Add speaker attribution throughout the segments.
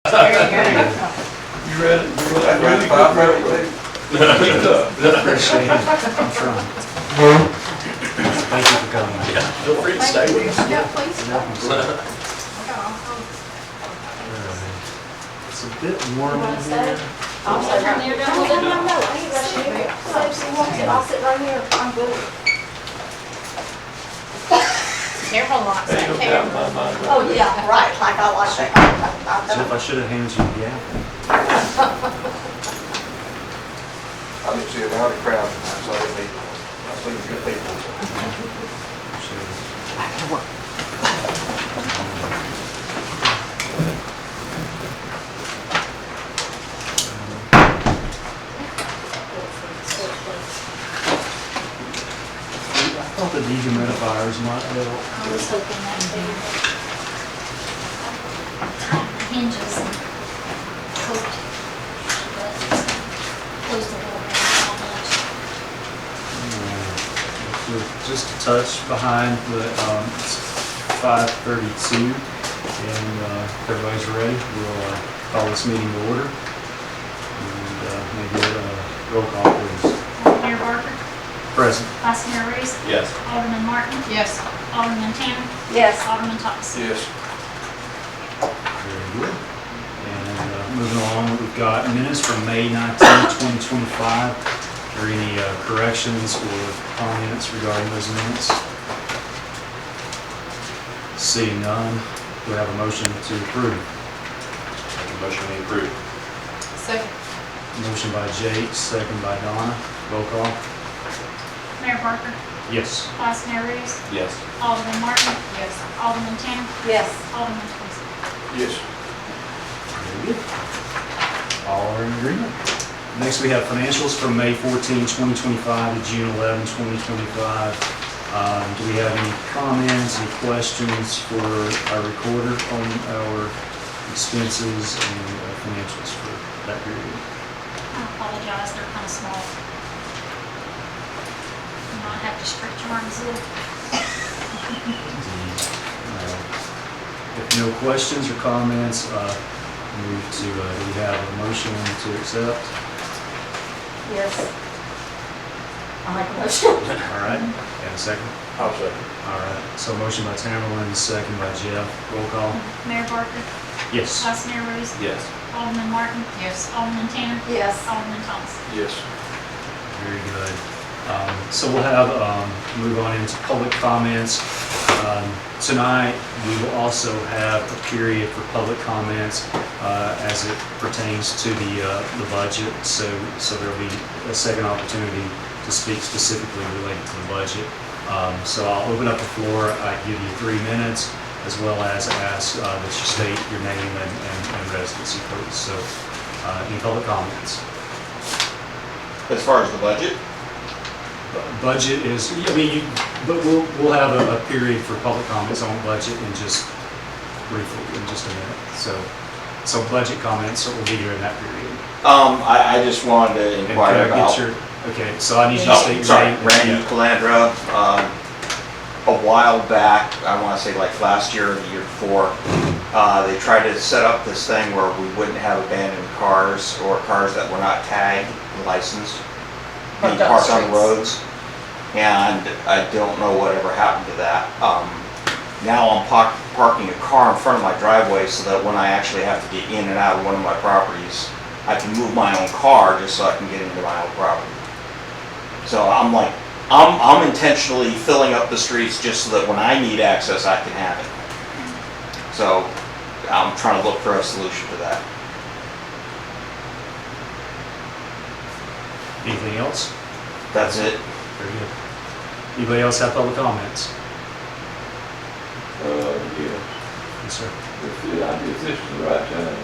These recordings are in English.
Speaker 1: You ready?
Speaker 2: I'd rather five minutes, please.
Speaker 3: Appreciate it. I'm trying. Thank you for coming.
Speaker 1: Yeah, feel free to stay with us.
Speaker 4: Yeah, please.
Speaker 3: It's a bit warm in here.
Speaker 4: I'll sit right here. No, I ain't rushing you. So if she wants it, I'll sit right here. I'm good. Careful, like
Speaker 1: Hey,
Speaker 4: that
Speaker 1: don't
Speaker 4: camera.
Speaker 1: doubt my mind.
Speaker 4: Oh, yeah, right, like I like that.
Speaker 3: So if I should have handed you the apple.
Speaker 2: I didn't see a lot of crowd tonight, so I didn't need, I was thinking good people.
Speaker 3: I thought the dehumidifiers might help.
Speaker 5: I was hoping that too. Hinges and coat, but close the door not much.
Speaker 3: Just a touch behind, but it's 5:32, and if everybody's ready, we'll call this meeting to order. And maybe roll call, please.
Speaker 5: Mayor Barker,
Speaker 3: Present.
Speaker 5: Vice Mayor Reese,
Speaker 1: Yes.
Speaker 5: Alderman Martin,
Speaker 4: Yes.
Speaker 5: Alderman Tanner,
Speaker 4: Yes.
Speaker 5: Alderman Thomas.
Speaker 2: Yes.
Speaker 3: Very good. And moving along, we've got minutes from May 19th, 2025. Are there any corrections or comments regarding those minutes? Seeing none, do we have a motion to approve?
Speaker 1: Make a motion to approve.
Speaker 4: Second.
Speaker 3: Motion by Jake, second by Donna. Roll call.
Speaker 5: Mayor Barker,
Speaker 3: Yes.
Speaker 5: Vice Mayor Reese,
Speaker 1: Yes.
Speaker 5: Alderman Martin,
Speaker 4: Yes.
Speaker 5: Alderman Tanner,
Speaker 4: Yes.
Speaker 5: Alderman Thomas.
Speaker 2: Yes.
Speaker 3: Very good. All are in agreement. Next, we have financials from May 14, 2025 to June 11, 2025. Do we have any comments, any questions for our recorder on our expenses and financials for that period?
Speaker 5: I apologize, they're kind of small. You might have to stretch your arms a little.
Speaker 3: If no questions or comments, move to, do we have a motion to accept?
Speaker 4: Yes. I'll make a motion.
Speaker 3: All right, and a second?
Speaker 2: I'll second.
Speaker 3: All right, so motion by Tamerlan, second by Jeff. Roll call.
Speaker 5: Mayor Barker,
Speaker 3: Yes.
Speaker 5: Vice Mayor Reese,
Speaker 1: Yes.
Speaker 5: Alderman Martin,
Speaker 4: Yes.
Speaker 5: Alderman Tanner,
Speaker 4: Yes.
Speaker 5: Alderman Thomas.
Speaker 2: Yes.
Speaker 3: Very good. So we'll have, move on into public comments. Tonight, we will also have a period for public comments as it pertains to the budget. So there'll be a second opportunity to speak specifically related to the budget. So I'll open up the floor. I give you 3 minutes, as well as ask that you state your name and residency, please. So any public comments?
Speaker 2: As far as the budget?
Speaker 3: Budget is, I mean, but we'll have a period for public comments on budget in just briefly, in just a minute. So budget comments will be during that period.
Speaker 2: I just wanted to
Speaker 3: And
Speaker 2: inquire
Speaker 3: can I
Speaker 2: about.
Speaker 3: get your, okay, so I need you to state your
Speaker 2: Sorry,
Speaker 3: name.
Speaker 2: Randy
Speaker 3: Yeah.
Speaker 2: Calandra. A while back, I want to say like last year or the year before, they tried to set up this thing where we wouldn't have abandoned cars or cars that were not tagged, licensed, being parked on the roads. And I don't know whatever happened to that. Now I'm parking a car in front of my driveway so that when I actually have to get in and out of one of my properties, I can move my own car just so I can get into my own property. So I'm like, I'm intentionally filling up the streets just so that when I need access, I can have it. So I'm trying to look for a solution to that.
Speaker 3: Anything else?
Speaker 2: That's it.
Speaker 3: Very good. Anybody else have public comments?
Speaker 1: Yeah.
Speaker 3: Yes, sir.
Speaker 1: If this is the right time,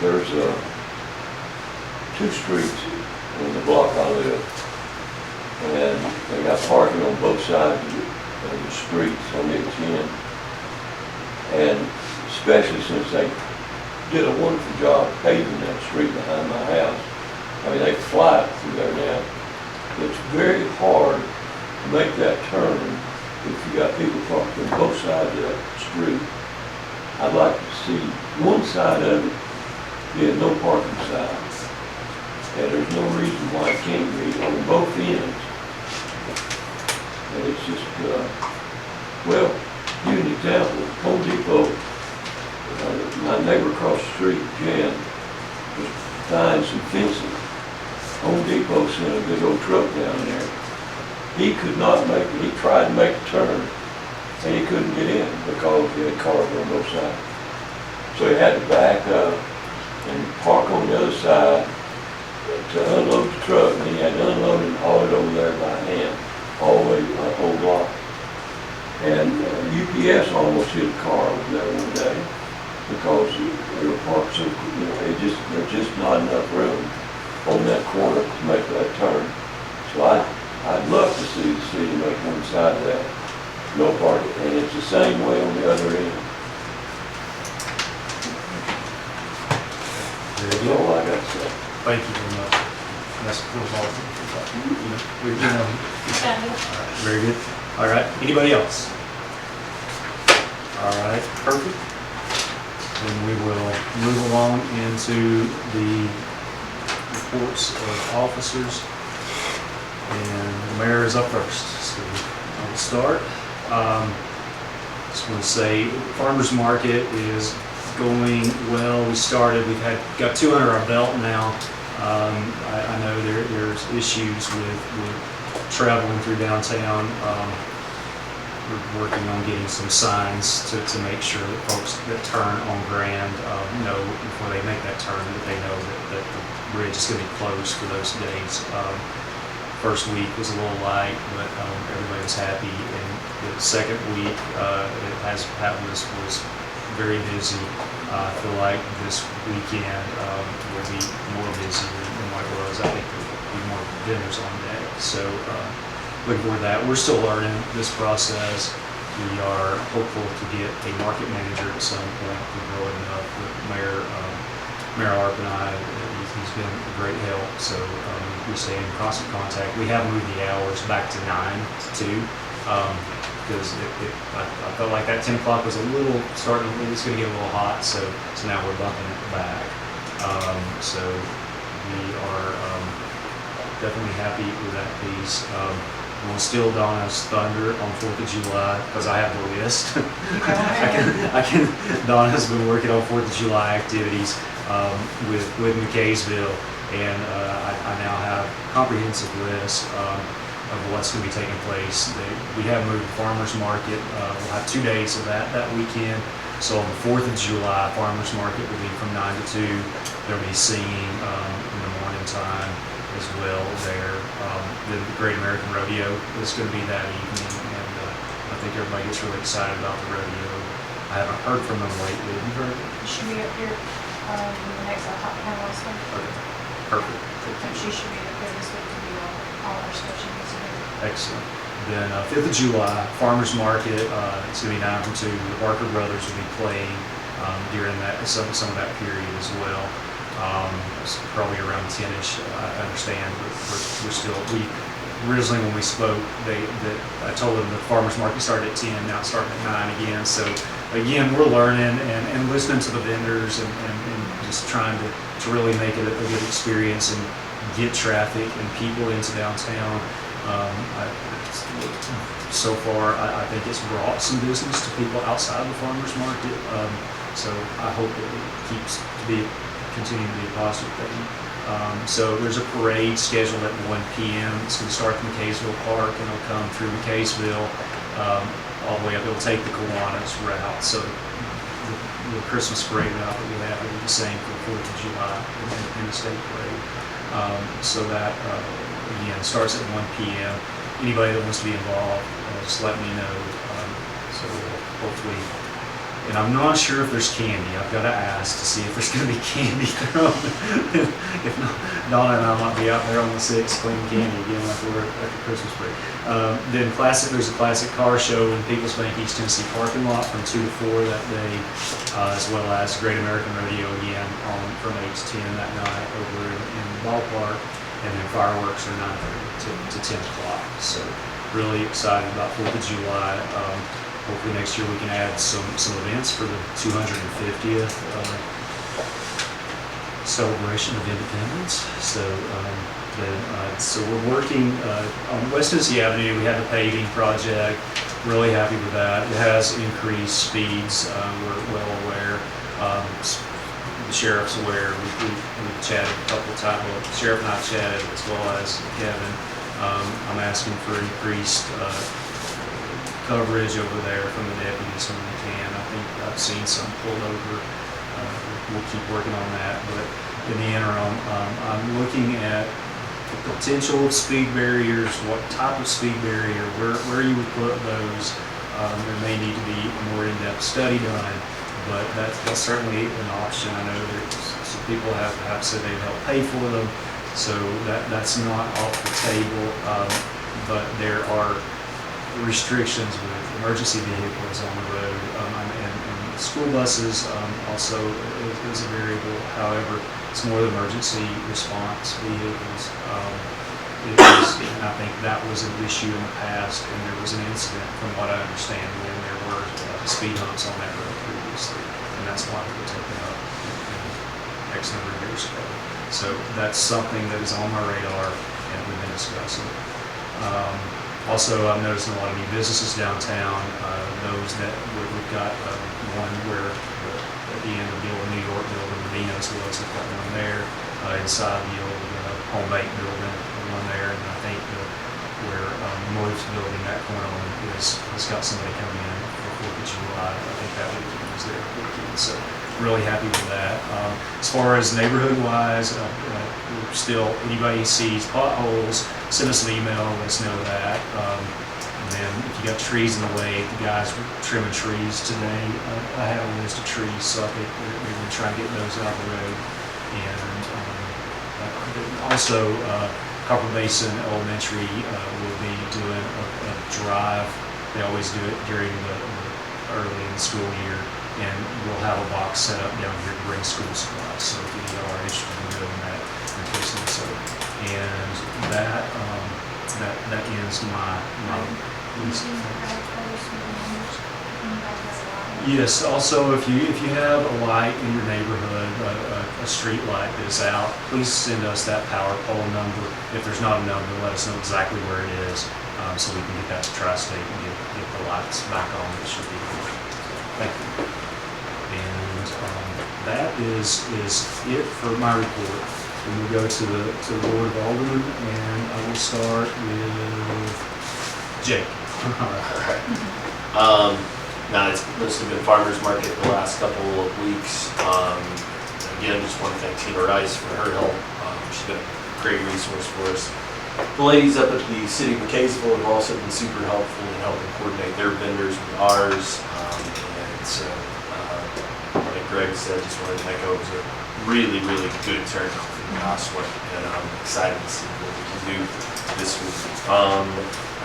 Speaker 1: there's 2 streets in the block I live, and they got parking on both sides of the streets on each end. And especially since they did a wonderful job paving that street behind my house. I mean, they fly through there now. It's very hard to make that turn if you got people parked on both sides of that street. I'd like to see one side of it being no parking signs. And there's no reason why it can't be on both ends. And it's just, well, give you an example, Home Depot, my neighbor across the street, Jan, was buying some fencing. Home Depot sent a big old truck down there. He could not make it, he tried to make a turn, and he couldn't get in because he had cars on both sides. So he had to back up and park on the other side to unload the truck, and he had to unload it and haul it over there by hand, all the way a whole block. And UPS almost hit a car over there one day because they were parked so, there's just not enough room on that corner to make that turn. So I'd love to see the city make one side of that, no parking, and it's the same way on the other end. That's all I got to say.
Speaker 3: Thank you very much. That's all. Very good. All right, anybody else? All right, perfect. Then we will move along into the reports of officers. And the mayor is up first, so I will start. Just want to say, farmer's market is going well. We started, got 2 under our belt now. I know there's issues with traveling through downtown. We're working on getting some signs to make sure that folks that turn on Grand know before they make that turn that they know that the bridge is going to be closed for those days. First week was a little light, but everybody was happy. And the second week, was very busy. I feel like this weekend will be more busy than what it was. I think there'll be more vendors on deck. So looking forward to that. We're still learning this process. We are hopeful to get a market manager at some point to grow enough. Mayor Arp and I, he's been a great help. So we stay in constant contact. We have moved the hours back to 9 to 2 because I felt like that 10 o'clock was a little starting. It's going to get a little hot, so now we're bumping it back. So we are definitely happy with that piece. We'll steal Donna's thunder on 4th of July because I have the list. Donna's been working on 4th of July activities with McKaysville, and I now have a comprehensive list of what's going to be taking place. We have moved the farmers market. We'll have 2 days of that weekend. So on the 4th of July, farmers market will be from 9 to 2. There'll be singing in the morning time as well there. The Great American Rodeo is going to be that evening, and I think everybody gets really excited about the rodeo. I haven't heard from them lately. Have you heard?
Speaker 4: You should be up here in the next hot panel this week.
Speaker 3: Okay, perfect.
Speaker 4: And she should be up there this week to do all our stuff she needs to do.
Speaker 3: Excellent. Then 5th of July, farmers market. It's going to be 9 to 2. The Barker Brothers will be playing during some of that period as well. It's probably around 10ish, I understand, but we originally when we spoke, I told them the farmers market started at 10, now it's starting at 9 again. So again, we're learning and listening to the vendors and just trying to really make it a good experience and get traffic and people into downtown. So far, I think it's brought some business to people outside the farmers market. So I hope that it keeps continuing to be a positive thing. So there's a parade scheduled at 1 p.m. It's going to start at McKaysville Park, and it'll come through McKaysville all the way up. It'll take the Kiwanis route. So the Christmas parade route that we have will be the same for the 4th of July in the state parade. So that, again, starts at 1 p.m. Anybody that wants to be involved, just let me know. So hopefully. And I'm not sure if there's candy. I've got to ask to see if there's going to be candy thrown. If not, Donna and I might be out there on the 6th cleaning candy again after Christmas break. Then there's a classic car show in People's Bank East Tennessee parking lot from 2 to 4 that day, as well as Great American Rodeo again from 8 to 10 that night over in the ballpark. And then fireworks are 9:30 to 10 o'clock. So really excited about 4th of July. hopefully next year we can add some events for the 250th celebration of independence. So we're working on West Tennessee Avenue. We had the paving project. Really happy with that. It has increased speeds. We're well aware. The sheriff's aware. We've chatted a couple of times. Well, the sheriff and I chatted, as well as Kevin. I'm asking for increased coverage over there from the deputies when they can. I think I've seen some pulled over. We'll keep working on that. But in the interim, I'm looking at the potential of speed barriers, what type of speed barrier, where you would put those. There may need to be a more in-depth study done, but that's certainly an option. I know that some people have said they'd help pay for them, so that's not off the table. But there are restrictions with emergency vehicles on the road, and school buses also is a variable. However, it's more the emergency response vehicles. And I think that was an issue in the past, and there was an incident, from what I understand, when there were speed humps on that road previously, and that's why we were taken up X number of years ago. So that's something that is on my radar, and we've been discussing. Also, I'm noticing a lot of new businesses downtown. Those that we've got one where at the end of the old New York building, the Dino's was, we've got one there. Inside the old home bake building, one there, and I think where Moy's building, that corner one has got somebody coming in for 4th of July. I think that weekend was there working. So really happy with that. As far as neighborhood-wise, we're still, anybody sees potholes, send us an email, let us know that. And then if you got trees in the way, the guys were trimming trees today. I have a list of trees, so I think we're going to try and get those out of the road. And also, Copper Basin Elementary will be doing a drive. They always do it during the early in the school year, and we'll have a box set up down here to bring school supplies. So if you are interested in doing that, in case so. And that ends my list. Yes. Also, if you have a light in your neighborhood, a street light that is out, please send us that power pole number. If there's not a number, let us know exactly where it is, so we can get that to Tri-State and get the lights back on. It should be here. Thank you. And that is it for my report. And we'll go to the Board of Aldermen, and I will start with Jake.
Speaker 6: All right. Now, it's mostly been farmer's market the last couple of weeks. Again, just want to thank Tina Rice for her help. She's been a great resource for us. The ladies up at the city of McKaysville have also been super helpful in helping coordinate their vendors with ours. And so, like Greg said, just wanted to echo, it was a really, really good turnout for the last one, and I'm excited to see what we can do this week.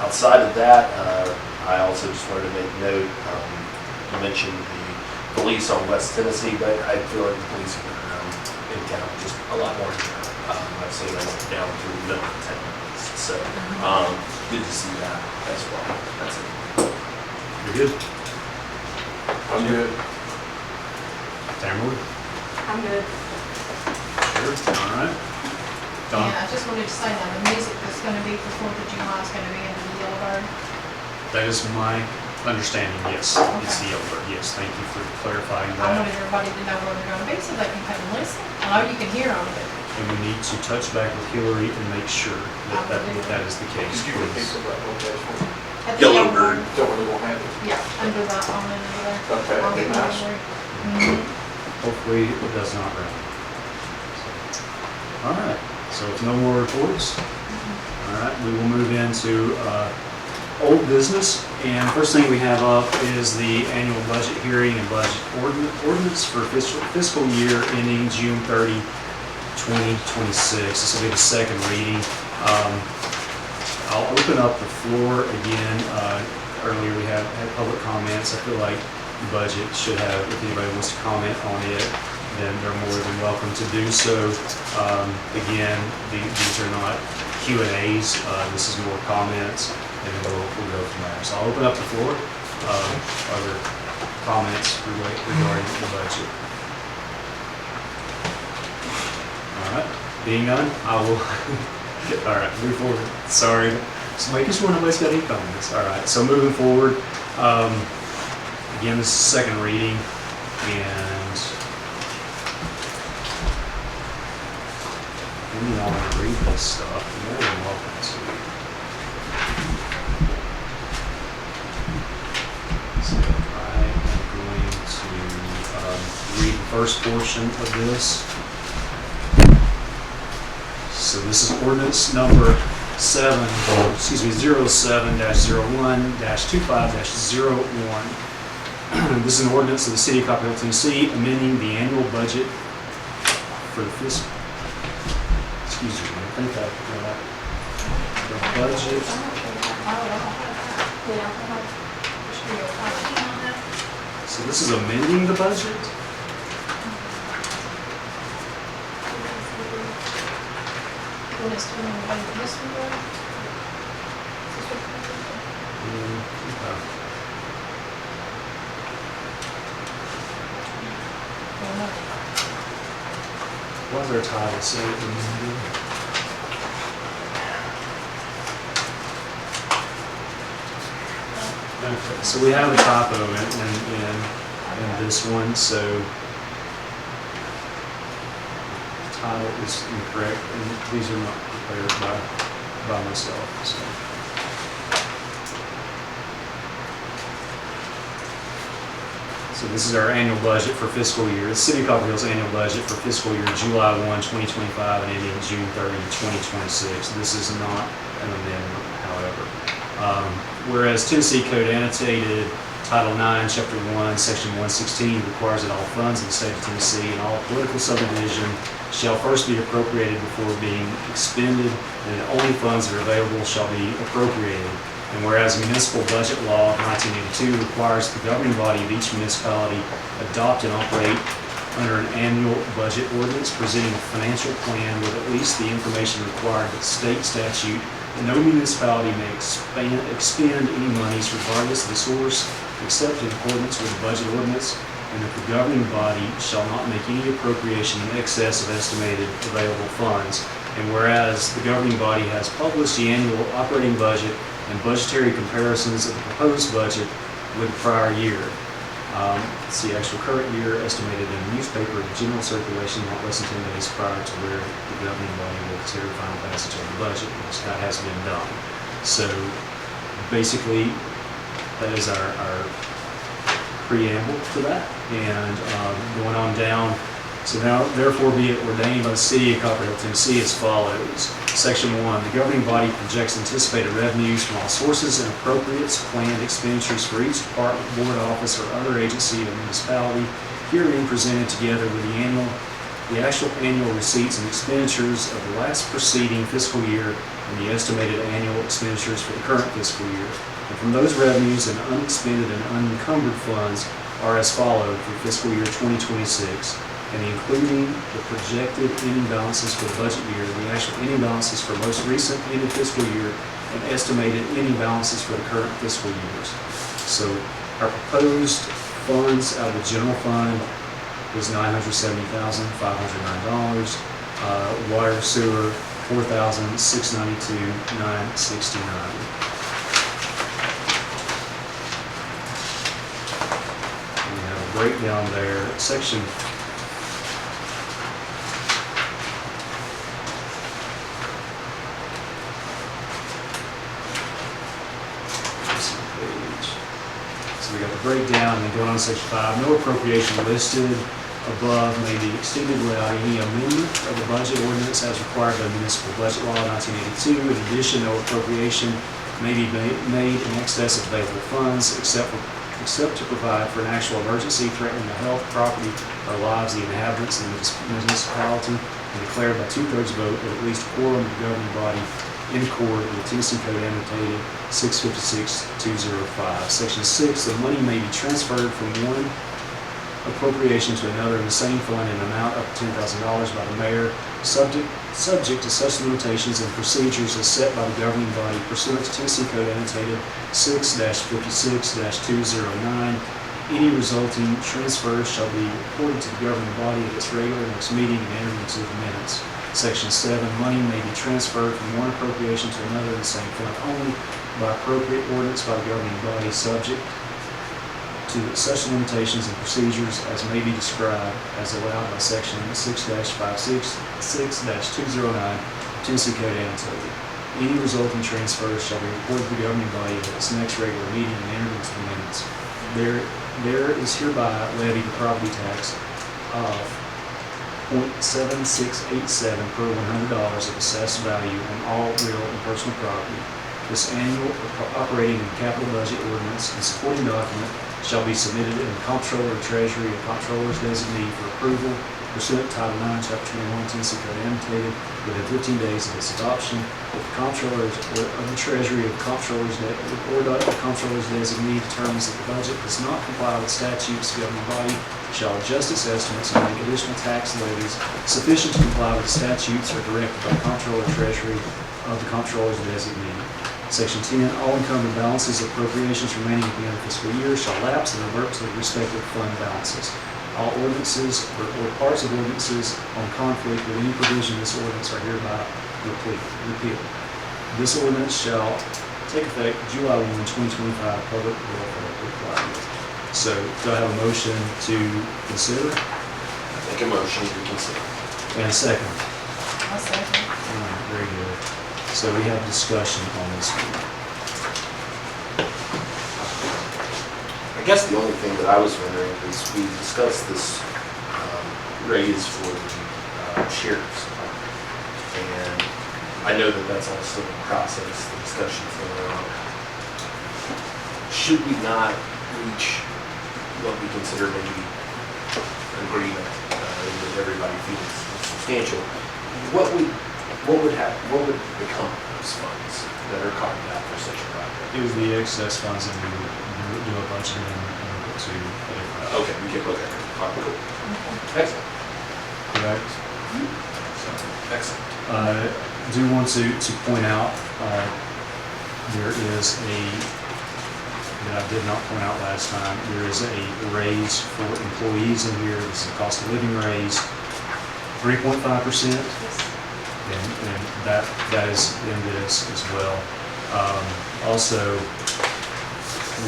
Speaker 6: Outside of that, I also just wanted to make note, you mentioned the police on West Tennessee, but I feel like the police have been around in town just a lot more in general. I've seen them down through the middle of town. So, good to see that as well. That's it.
Speaker 3: You're good?
Speaker 1: I'm good.
Speaker 3: Tamara?
Speaker 4: I'm good.
Speaker 3: Sure. All right. Don?
Speaker 7: Yeah, I just wanted to say now, the music that's gonna be for 4th of July is gonna be under the Yellowbird.
Speaker 3: That is my understanding, yes. It's the Yellowbird, yes. Thank you for clarifying
Speaker 7: I wanted
Speaker 3: that.
Speaker 7: everybody to know where they're gonna be so they can come and listen. I know you can hear them, but
Speaker 3: And we need to touch back with Hillary and make sure that that is the case,
Speaker 8: Did you repeat
Speaker 3: please.
Speaker 8: the location?
Speaker 7: at the
Speaker 6: Yellowbird.
Speaker 8: Is that where they're gonna have it?
Speaker 7: Yeah, under that, on under there.
Speaker 8: Okay,
Speaker 7: I'll
Speaker 8: be
Speaker 7: get
Speaker 8: nice.
Speaker 7: one there.
Speaker 3: Hopefully it does not rain. All right, so if no more reports, all right, we will move into old business. And first thing we have up is the annual budget hearing and budget ordinance for fiscal year ending June 30, 2026. This will be the second reading. I'll open up the floor again. Earlier we had public comments. I feel like the budget should have, if anybody wants to comment on it, then they're more than welcome to do so. Again, these are not Q&As. This is more comments, and then we'll go from there. So I'll open up the floor. other comments regarding the budget? All right, being none, I will, all right, move forward. Sorry, just making sure nobody's got any comments. All right, so moving forward, again, this is second reading, and if you all want to read this stuff, you're more than welcome to. So I am going to read the first portion of this. So this is ordinance number 07-01-25-01. This is an ordinance of the City of Copperhill, Tennessee, amending the annual budget for the fiscal. Excuse me, I think I the budget. So this is amending the budget?
Speaker 7: This one,
Speaker 3: Okay. What was our title? Say it amending. Okay, so we have a typo in this one, so the title is incorrect, and these are not prepared by myself, so. So this is our annual budget for fiscal year, the City of Copperhill's annual budget for fiscal year July 1, 2025 and ending June 30, 2026. This is not an amendment, however. Whereas Tennessee Code Annotated Title 9, Chapter 1, Section 116 requires that all funds in the state of Tennessee and all political subdivision shall first be appropriated before being expended, and that only funds that are available shall be appropriated. And whereas municipal budget law of 1982 requires the governing body of each municipality adopt and operate under an annual budget ordinance presenting a financial plan with at least the information required by state statute, and no municipality may expend any monies regardless of the source except in accordance with the budget ordinance, and that the governing body shall not make any appropriation in excess of estimated available funds. And whereas the governing body has published the annual operating budget and budgetary comparisons of the proposed budget with the prior year. It's the actual current year estimated in the newspaper of general circulation not less than 10 days prior to where the governing body will consider final passage of the budget, which that has been done. So basically, that is our preamble to that. And going on down, so now therefore be it ordained by the City of Copperhill, Tennessee as follows. Section 1, the governing body projects anticipated revenues from all sources and appropriates planned expenditures for each department, board, office, or other agency of the municipality, herein presented together with the actual annual receipts and expenditures of the last preceding fiscal year and the estimated annual expenditures for the current fiscal year. And from those revenues and unexpended and unencumbered funds are as followed for fiscal year 2026. And including the projected ending balances for the budget year, the actual ending balances for most recent ended fiscal year, and estimated ending balances for the current fiscal years. So our proposed funds out of the general fund is $970,509. Water, sewer, $4,692,969. We have a breakdown there. Section we got the breakdown, and then going on to section 5, no appropriation listed above may be extended without any amendment of the budget ordinance as required by municipal budget law 1982. In addition, no appropriation may be made in excess of available funds except to provide for an actual emergency threatening the health, property, or lives of the inhabitants of the municipality, and declared by 2/3 vote of at least a quorum of the governing body in accord with the Tennessee Code Annotated 656-205. Section 6, the money may be transferred from one appropriation to another in the same fund in an amount up to $10,000 by the mayor, subject to such limitations and procedures as set by the governing body pursuant to Tennessee Code annotated 6-56-209. Any resulting transfers shall be reported to the governing body at its regular next meeting and entered into the minutes. Section 7, money may be transferred from one appropriation to another in the same fund only by appropriate ordinance by the governing body, subject to such limitations and procedures as may be described as allowed by section 6-566-209 Tennessee Code annotated. Any resulting transfers shall be reported to the governing body at its next regular meeting and entered into the minutes. There is hereby levied a property tax of .7687 per $100 of assessed value on all real and personal property. This annual operating and capital budget ordinance and supporting document shall be submitted in the Comptroller of Treasury and Comptroller's designee for approval pursuant to Title 9, Chapter 21, Tennessee Code annotated within 15 days of its adoption. If the Comptroller of the Treasury or the Comptroller's designee determines that the budget does not comply with statutes, the governing body shall adjust its estimates and make additional tax levies sufficient to comply with the statutes or directed by the Comptroller of Treasury of the Comptroller's designee. Section 10, all encumbered balances of appropriations remaining at the end of fiscal year shall lapse and revert to the respective fund balances. All ordinances or parts of ordinances on conflict with any provision of this ordinance are hereby repealed. This ordinance shall take effect July 1, 2025, public welfare requirement. So, do I have a motion to consider?
Speaker 6: Make a motion to consider.
Speaker 3: And a second?
Speaker 7: I'll second.
Speaker 3: All right, very good. So we have discussion on this one.
Speaker 6: I guess the only thing that I was wondering is we discussed this raise for the sheriff's department. And I know that that's all still in process, the discussion's going on. Should we not reach what we consider maybe an agreement that everybody feels is substantial? What would become of those funds that are carved out for such a project?
Speaker 3: It would be excess funds and we would do a budget and put to a different.
Speaker 6: Okay, we can look at it. All right, cool. Excellent.
Speaker 3: Correct.
Speaker 6: Excellent.
Speaker 3: Do want to point out, there is that I did not point out last time, there is a raise for employees in here. This is a cost of living raise, 3.5%. And that is in this as well. Also,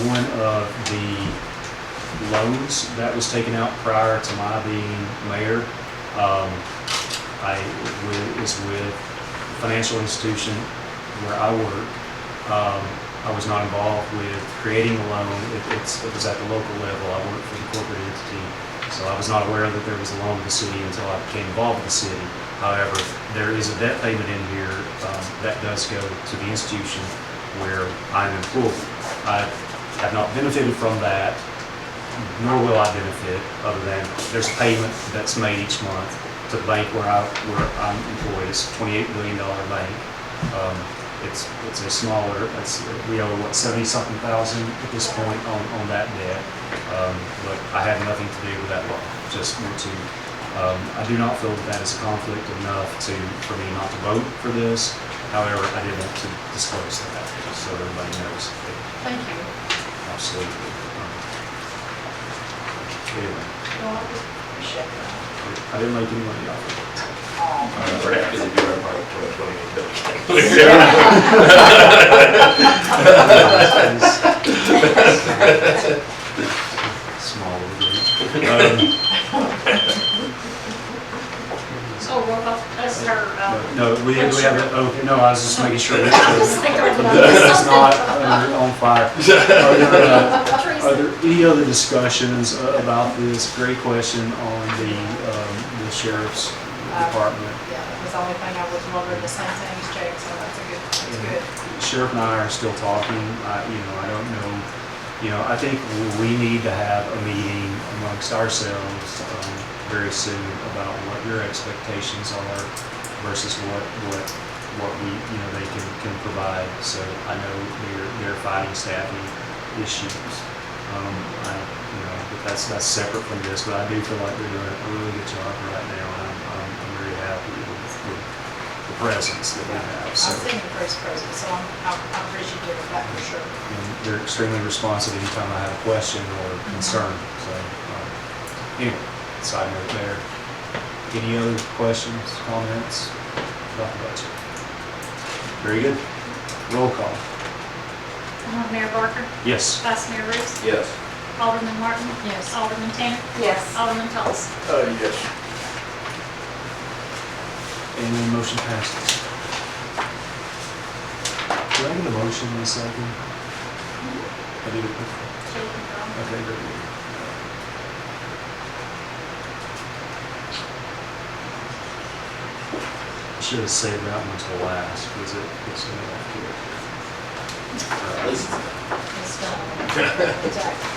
Speaker 3: one of the loans that was taken out prior to my being mayor, is with a financial institution where I work. I was not involved with creating the loan. It was at the local level. I worked for the corporate entity, so I was not aware that there was a loan to the city until I became involved with the city. However, there is a debt payment in here that does go to the institution where I'm employed. I have not benefited from that, nor will I benefit, other than there's a payment that's made each month to the bank where I'm employed. It's a $28 billion bank. It's a smaller, we owe, 70-something thousand at this point on that debt. But I had nothing to do with that loan. Just want to, I do not feel that is a conflict enough for me not to vote for this. However, I did want to disclose that, so everybody knows.
Speaker 7: Thank you.
Speaker 3: Absolutely. Anyway,
Speaker 7: Well, I appreciate that.
Speaker 3: I didn't make any money off of it.
Speaker 6: We're happy to do our part of $28 billion.
Speaker 3: Small little group.
Speaker 5: Oh, roll call, that's her,
Speaker 3: No, we have it, okay, no, I was just making sure that
Speaker 5: I was thinking of
Speaker 3: it's not on fire. Are
Speaker 5: Teresa.
Speaker 3: there any other discussions about this? Great question on the sheriff's department.
Speaker 7: Yeah, that was the only thing I was wondering, the same thing as Jake, so that's good.
Speaker 3: Sheriff and I are still talking. I don't know. I think we need to have a meeting amongst ourselves very soon about what your expectations are versus what we they can provide. So I know they're fighting staffing issues. The that's separate from this, but I do feel like they're doing a really good job right now, and I'm very happy with the presence that we have.
Speaker 7: I've
Speaker 3: So,
Speaker 7: seen the first present, so I'm appreciative of that for sure.
Speaker 3: and they're extremely responsive anytime I have a question or concern. So, anyway, side note there. Any other questions, comments about the budget? Very good. Roll call.
Speaker 5: Mayor Barker,
Speaker 3: Yes.
Speaker 5: Vice Mayor Reese,
Speaker 6: Yes.
Speaker 5: Alderman Martin,
Speaker 7: Yes.
Speaker 5: Alderman Tanner,
Speaker 4: Yes.
Speaker 5: Alderman Tulls.
Speaker 1: Yes.
Speaker 3: And the motion passes. Do I get a motion in a second? I do. Okay, very good. I should have saved that one until last, because it's going to
Speaker 6: At least
Speaker 7: It's done. Exactly.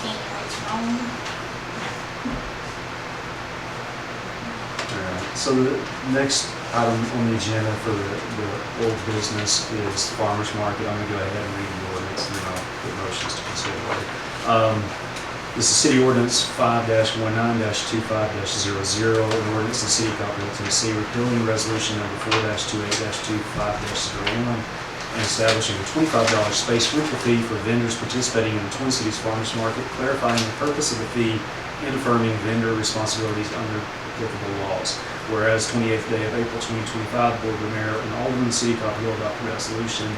Speaker 5: Can't write wrong.
Speaker 3: Alright, so the next item on the agenda for the old business is the farmer's market. I'm gonna go ahead and read the ordinance, and then I'll put motions to consider later. This is City Ordinance 5-19-25-00, an ordinance of the City of Copperhill, Tennessee, repealing Resolution Number 4-28-25-01, and establishing a $25 space rental fee for vendors participating in the Twin Cities Farmers Market, clarifying the purpose of the fee, and affirming vendor responsibilities under applicable laws. Whereas 28th day of April 2025, Board of Mayor and Aldermen of the City of Copperhill adopted resolution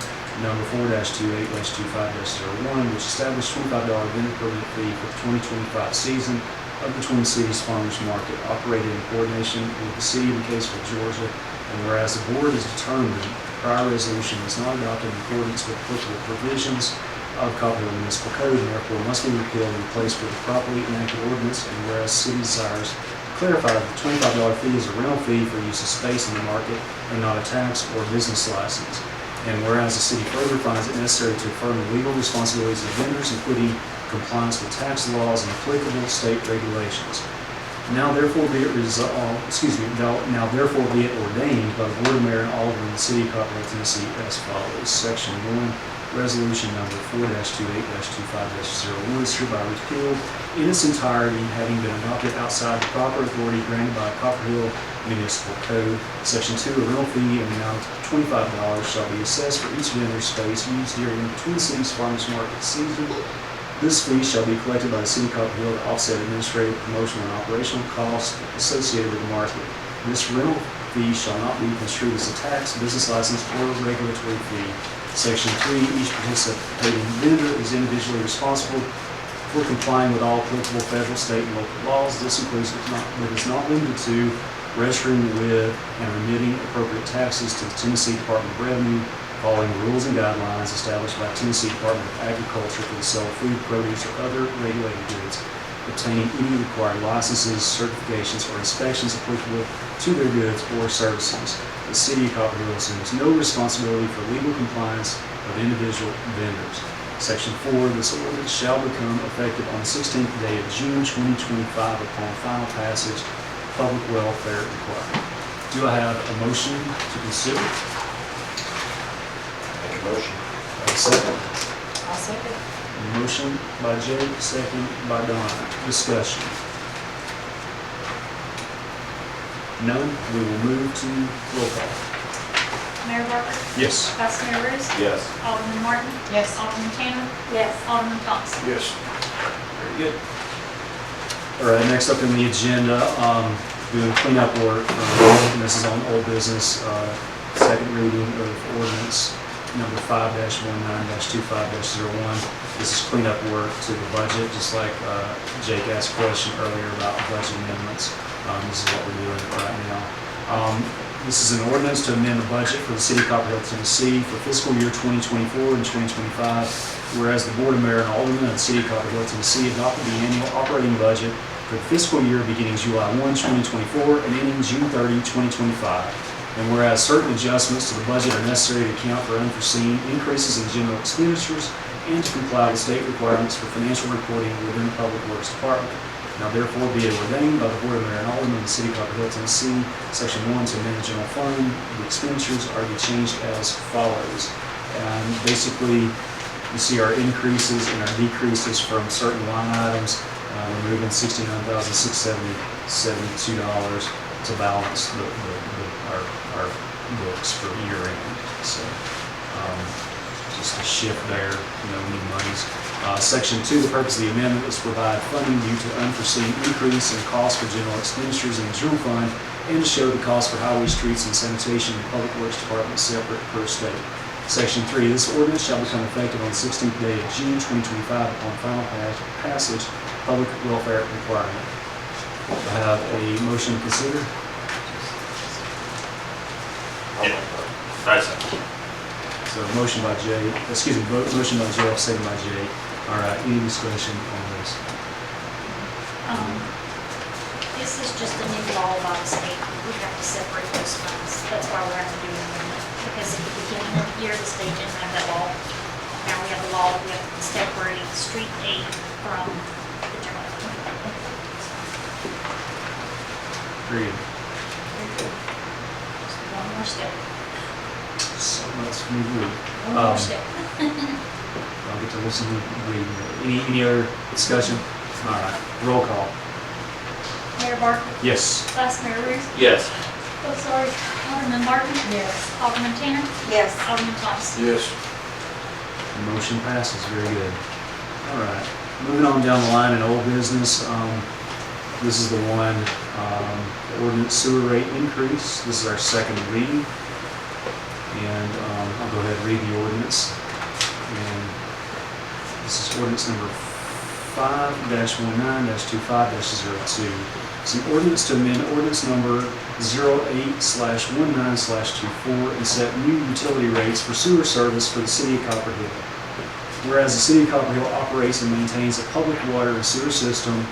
Speaker 3: number 4-28-25-01, which established $25 vendor permit fee for the 2025 season of the Twin Cities Farmers Market, operated in coordination with the City of Caseville, Georgia. And whereas the Board has determined the prior resolution was not adopted in accordance with applicable provisions of Copperhill Municipal Code, and therefore must be repealed and replaced with a properly enacted ordinance. And whereas the City desires to clarify that the $25 fee is a rental fee for use of space in the market and not a tax or business license. And whereas the City further finds it necessary to affirm the legal responsibilities of vendors, including compliance with tax laws and applicable state regulations. Now therefore be it now therefore be it ordained by the Board of Mayor and Aldermen of the City of Copperhill, Tennessee, as follows. Section 1, Resolution number 4-28-25-01 is hereby repealed in its entirety, having been adopted outside the proper authority granted by Copperhill Municipal Code. Section 2, a rental fee in the amount of $25 shall be assessed for each vendor space used during the Twin Cities Farmers Market season. This fee shall be collected by the City of Copperhill to offset administrative, promotional, and operational costs associated with the market. This rental fee shall not be construed as a tax, business license, or regulatory fee. Section 3, each participating vendor is individually responsible for complying with all applicable federal, state, and local laws. This includes, but is not limited to, registering with and remitting appropriate taxes to the Tennessee Department of Revenue, following rules and guidelines established by the Tennessee Department of Agriculture for the sale of food, produce, or other regulated goods, obtaining any required licenses, certifications, or inspections applicable to their goods or services. The City of Copperhill assumes no responsibility for legal compliance of individual vendors. Section 4, this ordinance shall become effective on the 16th day of June 2025 upon final passage, public welfare requirement. Do I have a motion to consider?
Speaker 6: make a motion.
Speaker 3: A second.
Speaker 7: I'll second.
Speaker 3: A motion by Jake, second by Donna. Discussion. None, we will move to roll call.
Speaker 5: Mayor Barker,
Speaker 3: Yes.
Speaker 5: Vice Mayor Reese,
Speaker 6: Yes.
Speaker 5: Alderman Martin,
Speaker 7: Yes.
Speaker 5: Alderman Tanner,
Speaker 4: Yes.
Speaker 5: Alderman Tulls.
Speaker 1: Yes.
Speaker 3: Very good. All right, next up in the agenda, doing cleanup work. And this is on old business, second reading of ordinance number 5-19-25-01. This is cleanup work to the budget, just like Jake asked a question earlier about budget amendments. This is what we're doing right now. This is an ordinance to amend the budget for the City of Copperhill, Tennessee for fiscal year 2024 and 2025, whereas the Board of Mayor and Aldermen of the City of Copperhill, Tennessee adopted the annual operating budget for the fiscal year beginning July 1, 2024 and ending June 30, 2025. And whereas certain adjustments to the budget are necessary to account for unforeseen increases in general expenditures and to comply with state requirements for financial reporting within the Public Works Department. Now therefore be it ordained by the Board of Mayor and Aldermen of the City of Copperhill, Tennessee, Section 1, to amend the general fund, the expenditures are to be changed as follows. And basically, you see our increases and our decreases from certain line items. We're moving $69,672 to balance our books for year end. So just a shift there, new monies. Section 2, the purpose of the amendment is to provide funding due to unforeseen increase in cost for general expenditures in the general fund and to show the cost for highway, streets, and sanitation and public works department separate per state. Section 3, this ordinance shall become effective on the 16th day of June 2025 upon final passage, public welfare requirement. I have a motion to consider.
Speaker 6: Yeah. Right, second.
Speaker 3: So motion by motion by Jeff, second by Jay. All right, any discussion on this?
Speaker 5: This is just a new law by the state. We have to separate those funds. That's why we're having to do an amendment. Because at the beginning of the year, the state didn't have that law. Now we have the law, we have to separate street aid from the general fund.
Speaker 3: Very good.
Speaker 5: Just one more step.
Speaker 3: So much for me to read.
Speaker 5: One more step.
Speaker 3: I'll get to listen to read. Any other discussion? All right, roll call.
Speaker 5: Mayor Barker,
Speaker 3: Yes.
Speaker 5: Vice Mayor Ruth,
Speaker 6: Yes.
Speaker 5: oh, sorry, Alderman Martin,
Speaker 7: Yes.
Speaker 5: Alderman Tanner,
Speaker 4: Yes.
Speaker 5: Alderman Thompson.
Speaker 1: Yes.
Speaker 3: The motion passes, very good. All right, moving on down the line in old business, this is the one, the ordinance sewer rate increase. This is our second reading. And I'll go ahead and read the ordinance. And this is ordinance number 5-19-25-02. It's an ordinance to amend ordinance number 08/19/24 and set new utility rates for sewer service for the city of Copperhill. Whereas the city of Copperhill operates and maintains a public water and sewer system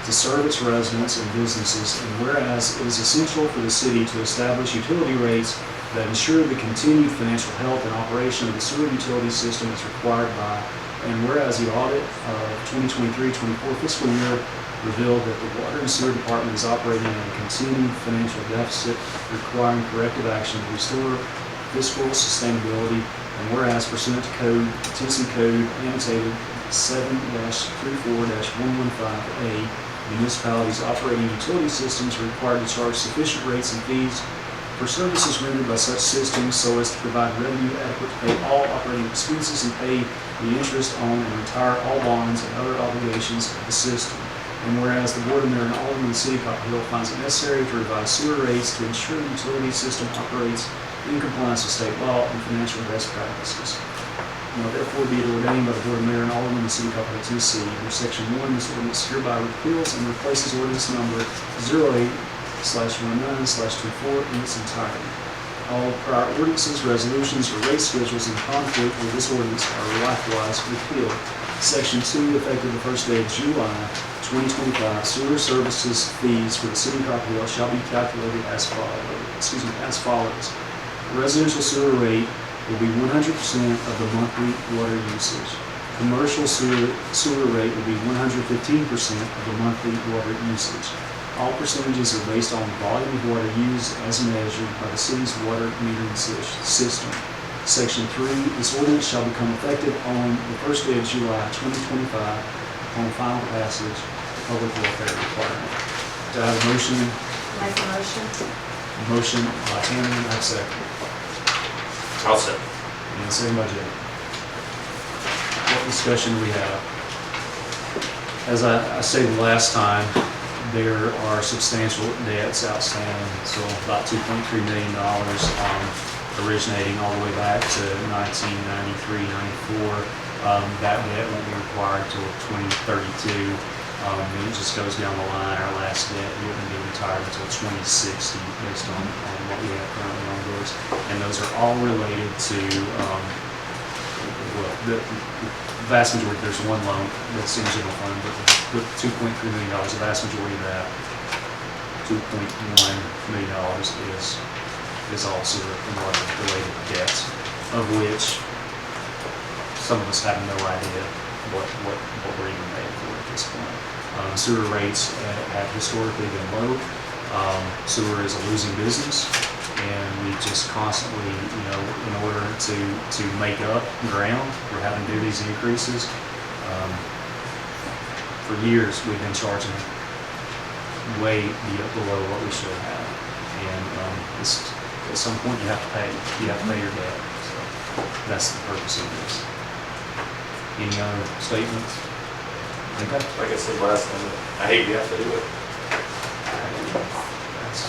Speaker 3: to serve its residents and businesses, and whereas it is essential for the city to establish utility rates that ensure the continued financial health and operation of the sewer utility system is required by, and whereas the audit of 2023-24 fiscal year revealed that the water and sewer department is operating at a continued financial deficit requiring corrective action to restore fiscal sustainability, and whereas pursuant to Tennessee Code annotated 7-34-115A, municipalities operating utility systems are required to charge sufficient rates and fees for services rendered by such systems so as to provide revenue adequate to pay all operating expenses and pay the interest on and retire all bonds and other obligations of the system. And whereas the Board of Mayor and Aldermen of the City of Copperhill finds it necessary to revise sewer rates to ensure the utility system operates in compliance with state law and financial best practices. Now therefore be it ordained by the Board of Mayor and Aldermen of the City of Copperhill, Tennessee, under Section 1, this ordinance hereby repeals and replaces ordinance number 08/19/24 in its entirety. All prior ordinances, resolutions, or rate schedules in conflict with this ordinance are likewise repealed. Section 2, effective the first day of July 2025, sewer services fees for the city of Copperhill shall be calculated as follows. The residential sewer rate will be 100% of the monthly water usage. Commercial sewer rate will be 115% of the monthly water usage. All percentages are based on the volume of water used as measured by the city's water metering system. Section 3, this ordinance shall become effective on the first day of July 2025 upon final passage of public welfare requirement. Do I have a motion?
Speaker 4: Make a motion.
Speaker 3: Motion by Tanner, I have a second.
Speaker 6: I'll second.
Speaker 3: And second by Jay. What discussion do we have? As I said last time, there are substantial debts outstanding, so about $2.3 million originating all the way back to 1993-94. That debt won't be required till 2032. And it just goes down the line. Our last debt wouldn't be retired until 2060 based on what we have currently on books. And those are all related to, well, the vast majority, there's one loan that's in general fund, but the $2.3 million, the vast majority of that, $2.1 million is all sewer and water related debts, of which some of us have no idea what we're even paying for at this point. Sewer rates have historically been low. Sewer is a losing business, and we just constantly, in order to make up ground, we're having to do these increases. for years, we've been charging way below what we should have. And at some point, you have to pay your debt. So that's the purpose of this. Any other statements? Okay.
Speaker 6: Like I said last time, I hate we have to do it.
Speaker 3: That's-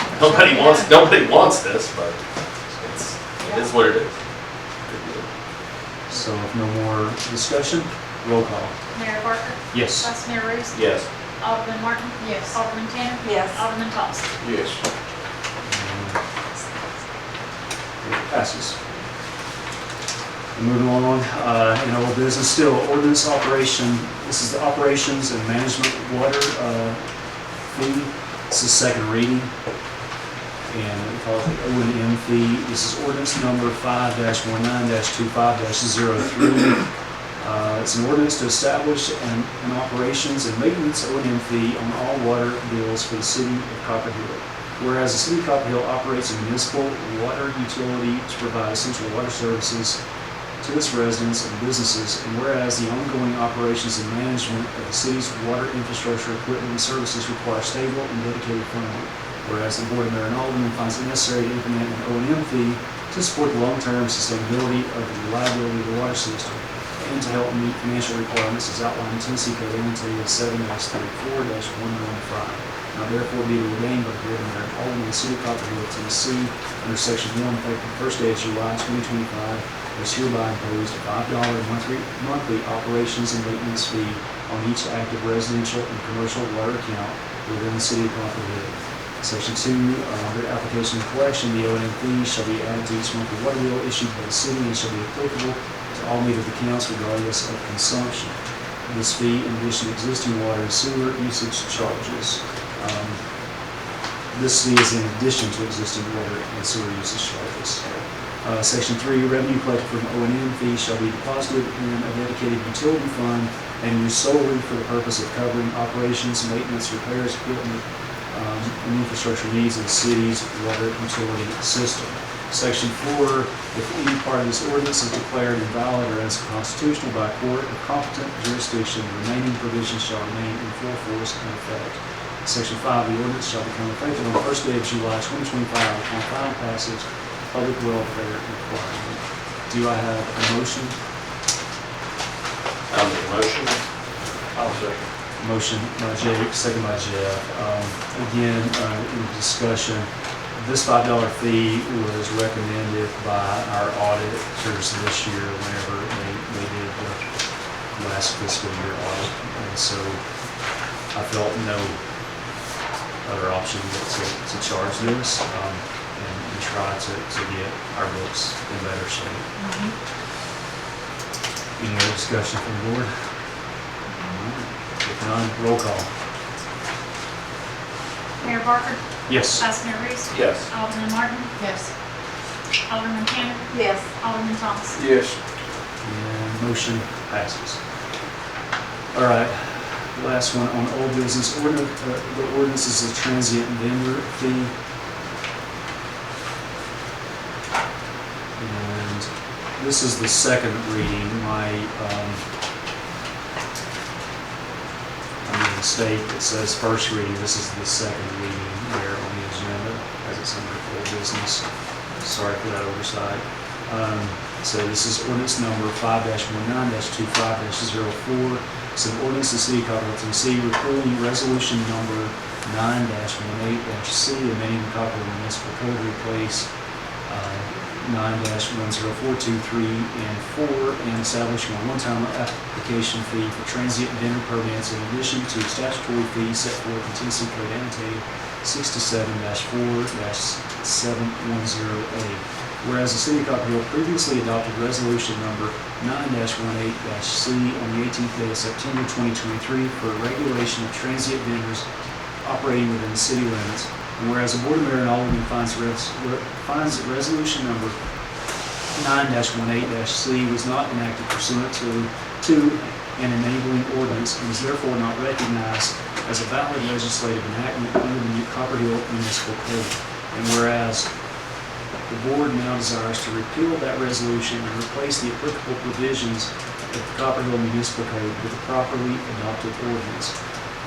Speaker 6: Nobody wants this, but it is what it is.
Speaker 3: So if no more discussion, roll call.
Speaker 5: Mayor Barker?
Speaker 3: Yes.
Speaker 5: Vice Mayor Reese?
Speaker 6: Yes.
Speaker 5: Alderman Martin?
Speaker 7: Yes.
Speaker 5: Alderman Tanner?
Speaker 4: Yes.
Speaker 5: Alderman Thompson?
Speaker 1: Yes.
Speaker 3: It passes. Moving on, in old business still, ordinance operation, this is the operations and management water fee. This is second reading. And we call it the O&M fee. This is ordinance number 5-19-25-03. It's an ordinance to establish an operations and maintenance O&M fee on all water bills for the city of Copperhill. Whereas the city of Copperhill operates a municipal water utility to provide essential water services to its residents and businesses, and whereas the ongoing operations and management of the city's water infrastructure, equipment, and services require stable and dedicated funding. Whereas the Board of Mayor and Aldermen finds it necessary to implement an O&M fee to support the long-term sustainability of the reliability of the water system, and to help meet financial requirements as outlined in Tennessee Code Annotated 7-34-115. Now therefore be it ordained by the Board of Mayor and Aldermen of the City of Copperhill, Tennessee, under Section 1, effective the first day of July 2025, is hereby imposed a $5 monthly operations and maintenance fee on each active residential and commercial water account within the City of Copperhill. Section 2, under application and collection, the O&M fee shall be added to each monthly water bill issued by the city and shall be applicable to all metered accounts regardless of consumption. This fee, in addition to existing water and sewer usage charges. This fee is in addition to existing water and sewer usage charges. Section 3, revenue collected from O&M fees shall be deposited in a dedicated utility fund and used solely for the purpose of covering operations, maintenance, repairs, equipment, and infrastructure needs of the city's water utility system. Section 4, if any part of this ordinance is declared invalid or unconstitutional by a court of competent jurisdiction, the remaining provisions shall remain in full force and effect. Section 5, the ordinance shall become effective on the first day of July 2025 upon final passage. Public welfare requirement. Do I have a motion?
Speaker 6: I'll make a motion.
Speaker 1: I'll second.
Speaker 3: Motion by Jake, second by Jeff. Again, in discussion, this $5 fee was recommended by our auditors this year whenever they did the last fiscal year audit. And so I felt no other option but to charge this. And try to get our books in better shape. Any other discussion from the board? If none, roll call.
Speaker 5: Mayor Barker?
Speaker 3: Yes.
Speaker 5: Vice Mayor Reese?
Speaker 6: Yes.
Speaker 5: Alderman Martin?
Speaker 7: Yes.
Speaker 5: Alderman Tanner?
Speaker 4: Yes.
Speaker 5: Alderman Thompson?
Speaker 1: Yes.
Speaker 3: And motion passes. All right, last one on old business. The ordinance is a transient vendor fee. And this is the second reading. I made a mistake. It says first reading. This is the second reading there on the agenda as it's under old business. Sorry for that oversight. So this is ordinance number 5-19-25-04. It's an ordinance of the City of Copperhill, Tennessee, repealing resolution number 9-18-C, amending the Copperhill Municipal Code to replace 9-10423 and 4, and establishing a one-time application fee for transient vendor permits in addition to statutory fees set forth in Tennessee Code Annotated 67-4-710A. Whereas the City of Copperhill previously adopted resolution number 9-18-C on the 18th day of September 2023 for regulation of transient vendors operating within the city limits. And whereas the Board of Mayor and Aldermen finds that resolution number 9-18-C was not enacted pursuant to an enabling ordinance and is therefore not recognized as a valid legislative enactment under the Copperhill Municipal Code. And whereas the board now desires to repeal that resolution and replace the applicable provisions of the Copperhill Municipal Code with a properly adopted ordinance.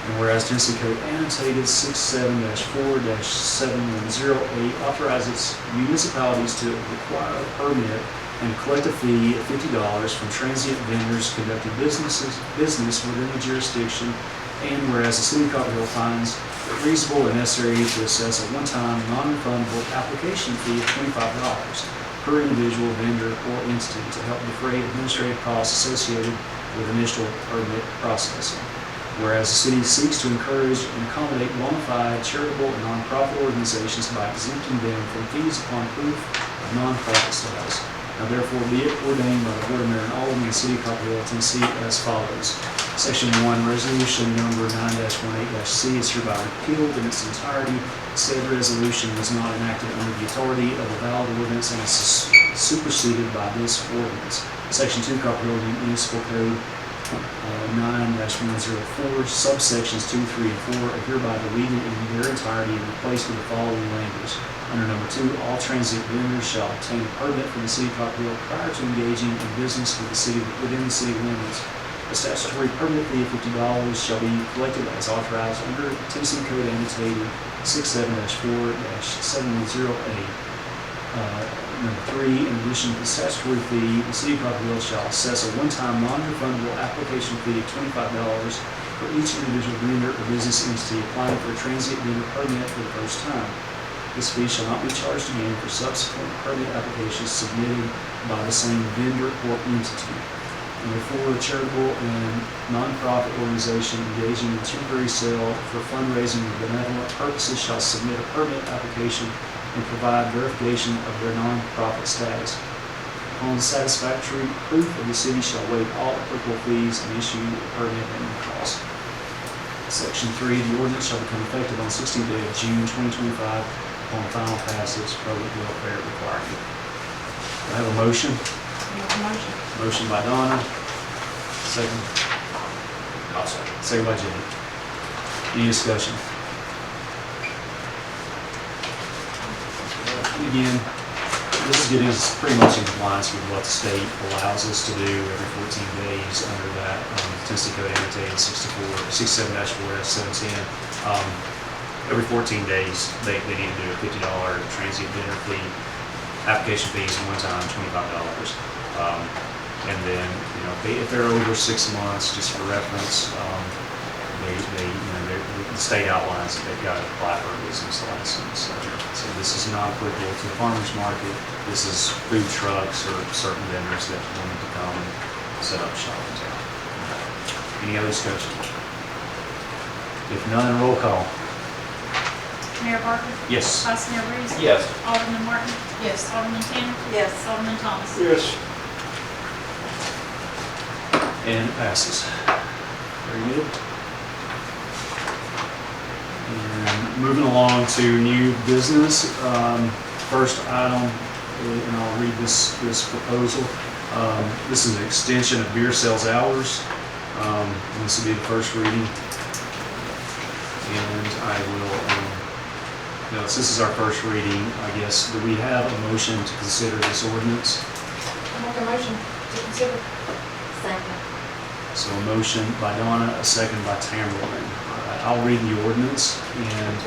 Speaker 3: And whereas Tennessee Code annotated 67-4-7108 authorizes municipalities to require a permit and collect a fee of $50 from transient vendors conducting business within the jurisdiction. And whereas the City of Copperhill finds it reasonable and necessary to assess a one-time non-refundable application fee of $25 per individual vendor or entity to help defray administrative costs associated with initial permit processing. Whereas the city seeks to encourage and accommodate bona fide charitable and nonprofit organizations by exempting them from fees upon proof of nonprofit status. Now therefore be it ordained by the Board of Mayor and Aldermen of the City of Copperhill, Tennessee as follows. Section 1, Resolution number 9-18-C is hereby repealed in its entirety. Said resolution was not enacted under the authority of a valid ordinance and is superseded by this ordinance. Section 2, Copperhill Municipal Code 9-104, subsections 2, 3, and 4 are hereby deleted in their entirety and replaced with the following language. Under number 2, all transient vendors shall obtain a permit from the City of Copperhill prior to engaging in business within the city limits. A statutory permit fee of $50 shall be collected as authorized under Tennessee Code annotated 67-4-7108. Number 3, in addition to the statutory fee, the City of Copperhill shall assess a one-time non-refundable application fee of $25 for each individual vendor or business entity applying for a transient vendor permit for the first time. This fee shall not be charged again for subsequent permit applications submitted by the same vendor or entity. Number 4, a charitable and nonprofit organization engaging in temporary sale for fundraising or benevolent purposes shall submit a permit application and provide verification of their nonprofit status. Upon satisfactory proof of the city shall waive all applicable fees and issue a permit at no cost. Section 3, the ordinance shall become effective on the 16th day of June 2025 upon final passage, public welfare requirement. Do I have a motion?
Speaker 7: Make a motion.
Speaker 3: Motion by Donna, second.
Speaker 6: I'll second.
Speaker 3: Second by Jenny. Any discussion? Again, this is getting us pretty much in compliance with what the state allows us to do every 14 days under that Tennessee Code annotated 67-4-710. Every 14 days, they need to do a $50 transient vendor fee. Application fees one time, $25. And then, if they're over 6 months, just for reference, the state outlines that they've got to apply for a business license. So this is not applicable to the farmer's market. This is food trucks or certain vendors that want to come and set up shop in town. Any other discussion? If none, roll call.
Speaker 5: Mayor Parker?
Speaker 3: Yes.
Speaker 5: Vice Mayor Reese?
Speaker 6: Yes.
Speaker 5: Alderman Martin?
Speaker 7: Yes.
Speaker 5: Alderman Tanner?
Speaker 4: Yes.
Speaker 5: Alderman Thomas?
Speaker 1: Yes.
Speaker 3: And it passes. Very good. And moving along to new business, first item, and I'll read this proposal. This is an extension of beer sales hours. This will be the first reading. And I will, this is our first reading, I guess. Do we have a motion to consider this ordinance?
Speaker 7: Make a motion to consider.
Speaker 4: Second.
Speaker 3: So a motion by Donna, a second by Tamara. All right, I'll read the ordinance and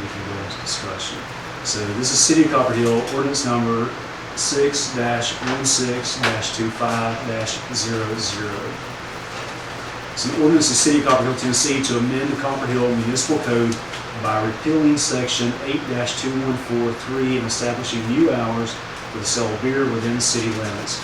Speaker 3: we can go into discussion. So this is City of Copperhill, ordinance number 6-16-25-00. It's an ordinance of the City of Copperhill, Tennessee to amend the Copperhill Municipal Code by repealing section 8-2143 and establishing new hours for the sale of beer within the city limits.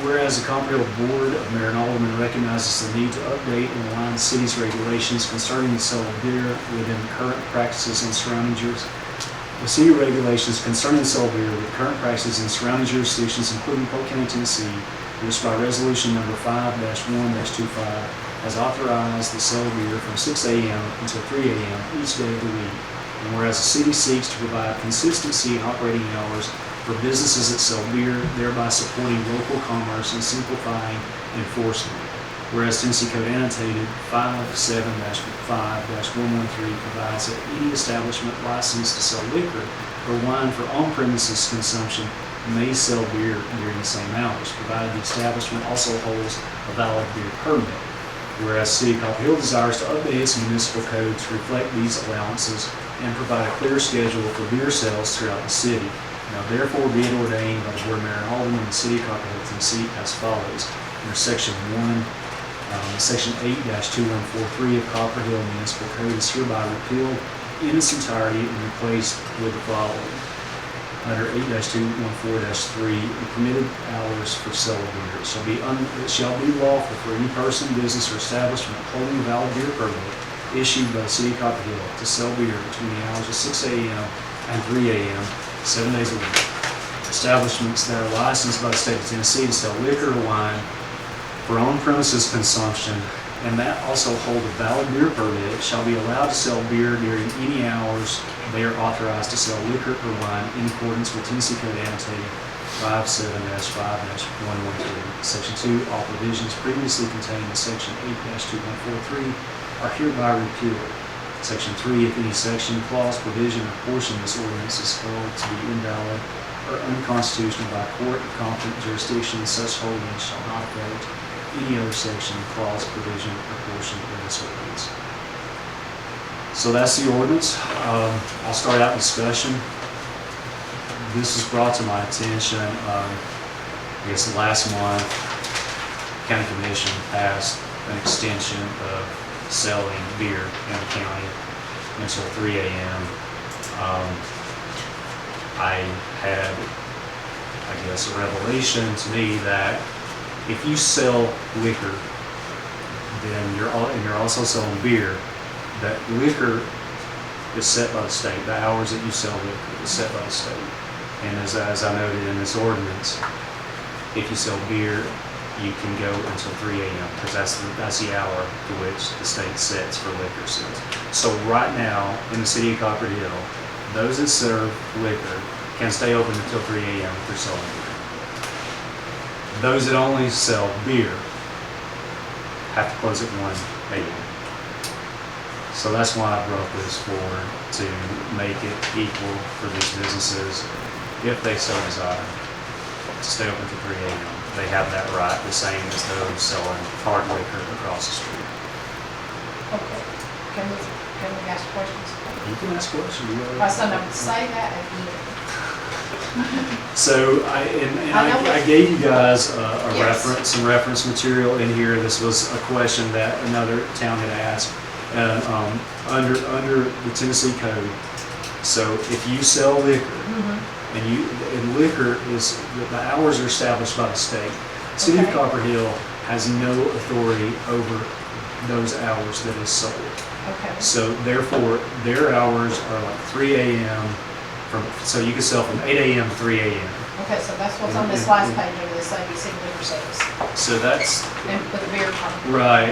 Speaker 3: Whereas the Copperhill Board of Mayor and Aldermen recognizes the need to update and align the city's regulations concerning the sale of beer within current practices in surrounding jurisdictions. The city regulations concerning the sale of beer with current practices in surrounding jurisdictions, including Polk County, Tennessee, which by resolution number 5-1-25 has authorized the sale of beer from 6 a.m. until 3 a.m. each day of the week. And whereas the city seeks to provide consistency in operating hours for businesses that sell beer, thereby supporting local commerce and simplifying enforcement. Whereas Tennessee Code annotated 57-5-113 provides that any establishment licensed to sell liquor or wine for on-premises consumption may sell beer during the same hours, provided the establishment also holds a valid beer permit. Whereas City of Copperhill desires to update its municipal code to reflect these allowances and provide a clear schedule for beer sales throughout the city. Now therefore be it ordained by the Board of Mayor and Aldermen of the City of Copperhill, Tennessee as follows. Under Section 8-2143 of Copperhill Municipal Code is hereby repealed in its entirety and replaced with the following. Under 8-214-3, the permitted hours for sale of beer. It shall be lawful for any person, business, or establishment holding a valid beer permit issued by the City of Copperhill to sell beer between the hours of 6 a.m. and 3 a.m. 7 days a week. Establishments that are licensed by the state of Tennessee to sell liquor or wine for on-premises consumption and that also hold a valid beer permit shall be allowed to sell beer during any hours they are authorized to sell liquor or wine in accordance with Tennessee Code Annotated 57-5-113. Section 2, all provisions previously contained in Section 8-2143 are hereby repealed. Section 3, if any section, clause, provision, or portion of this ordinance is held to be invalid or unconstitutional by a court of competent jurisdiction, such holding shall not affect any other section, clause, provision, or portion of this ordinance. So that's the ordinance. I'll start out discussion. This was brought to my attention, I guess last month, County Commission passed an extension of selling beer in the county until 3 a.m. I had, I guess, a revelation to me that if you sell liquor, then you're also selling beer. That liquor is set by the state. The hours that you sell liquor is set by the state. And as I noted in this ordinance, if you sell beer, you can go until 3 a.m. because that's the hour to which the state sets for liquor sales. So right now in the city of Copperhill, those that serve liquor can stay open until 3 a.m. if they're selling beer. Those that only sell beer have to close at 1 a.m. So that's why I brought this forward, to make it equal for these businesses, if they so desire, to stay open till 3 a.m. They have that right, the same as those selling hard liquor across the street.
Speaker 7: Okay, can we ask questions?
Speaker 3: You can ask questions.
Speaker 7: My son, I would say that again.
Speaker 3: So I gave you guys a
Speaker 7: Yes.
Speaker 3: reference, some reference material in here. This was a question that another town had asked. Under the Tennessee Code, so if you sell liquor, and liquor is, the hours are established by the state. City of
Speaker 7: Okay.
Speaker 3: Copperhill has no authority over those hours that is sold.
Speaker 7: Okay,
Speaker 3: So therefore, their hours are like 3 a.m. So you can sell from 8 a.m. to 3 a.m.
Speaker 7: okay, so that's what's on this last page of this ABC liquor sales,
Speaker 3: So that's,
Speaker 7: and with the beer pump.
Speaker 3: right.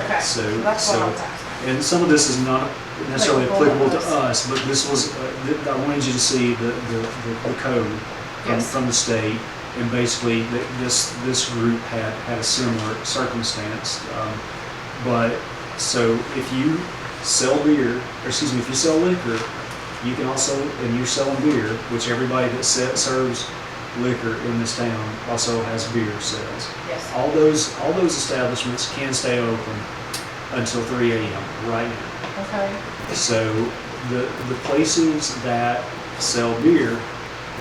Speaker 7: Okay, so that's what I was asking.
Speaker 3: And some of this is not necessarily applicable to
Speaker 7: Applicable to
Speaker 3: us, but this was, I wanted you to see the code
Speaker 7: Yes.
Speaker 3: from the state. And basically, this group had a similar circumstance. But, so if you sell beer, or excuse me, if you sell liquor, you can also, and you're selling beer, which everybody that serves liquor in this town also has beer sales.
Speaker 7: Yes,
Speaker 3: All those establishments can stay open until 3 a.m. right now.
Speaker 7: okay.
Speaker 3: So the places that sell beer,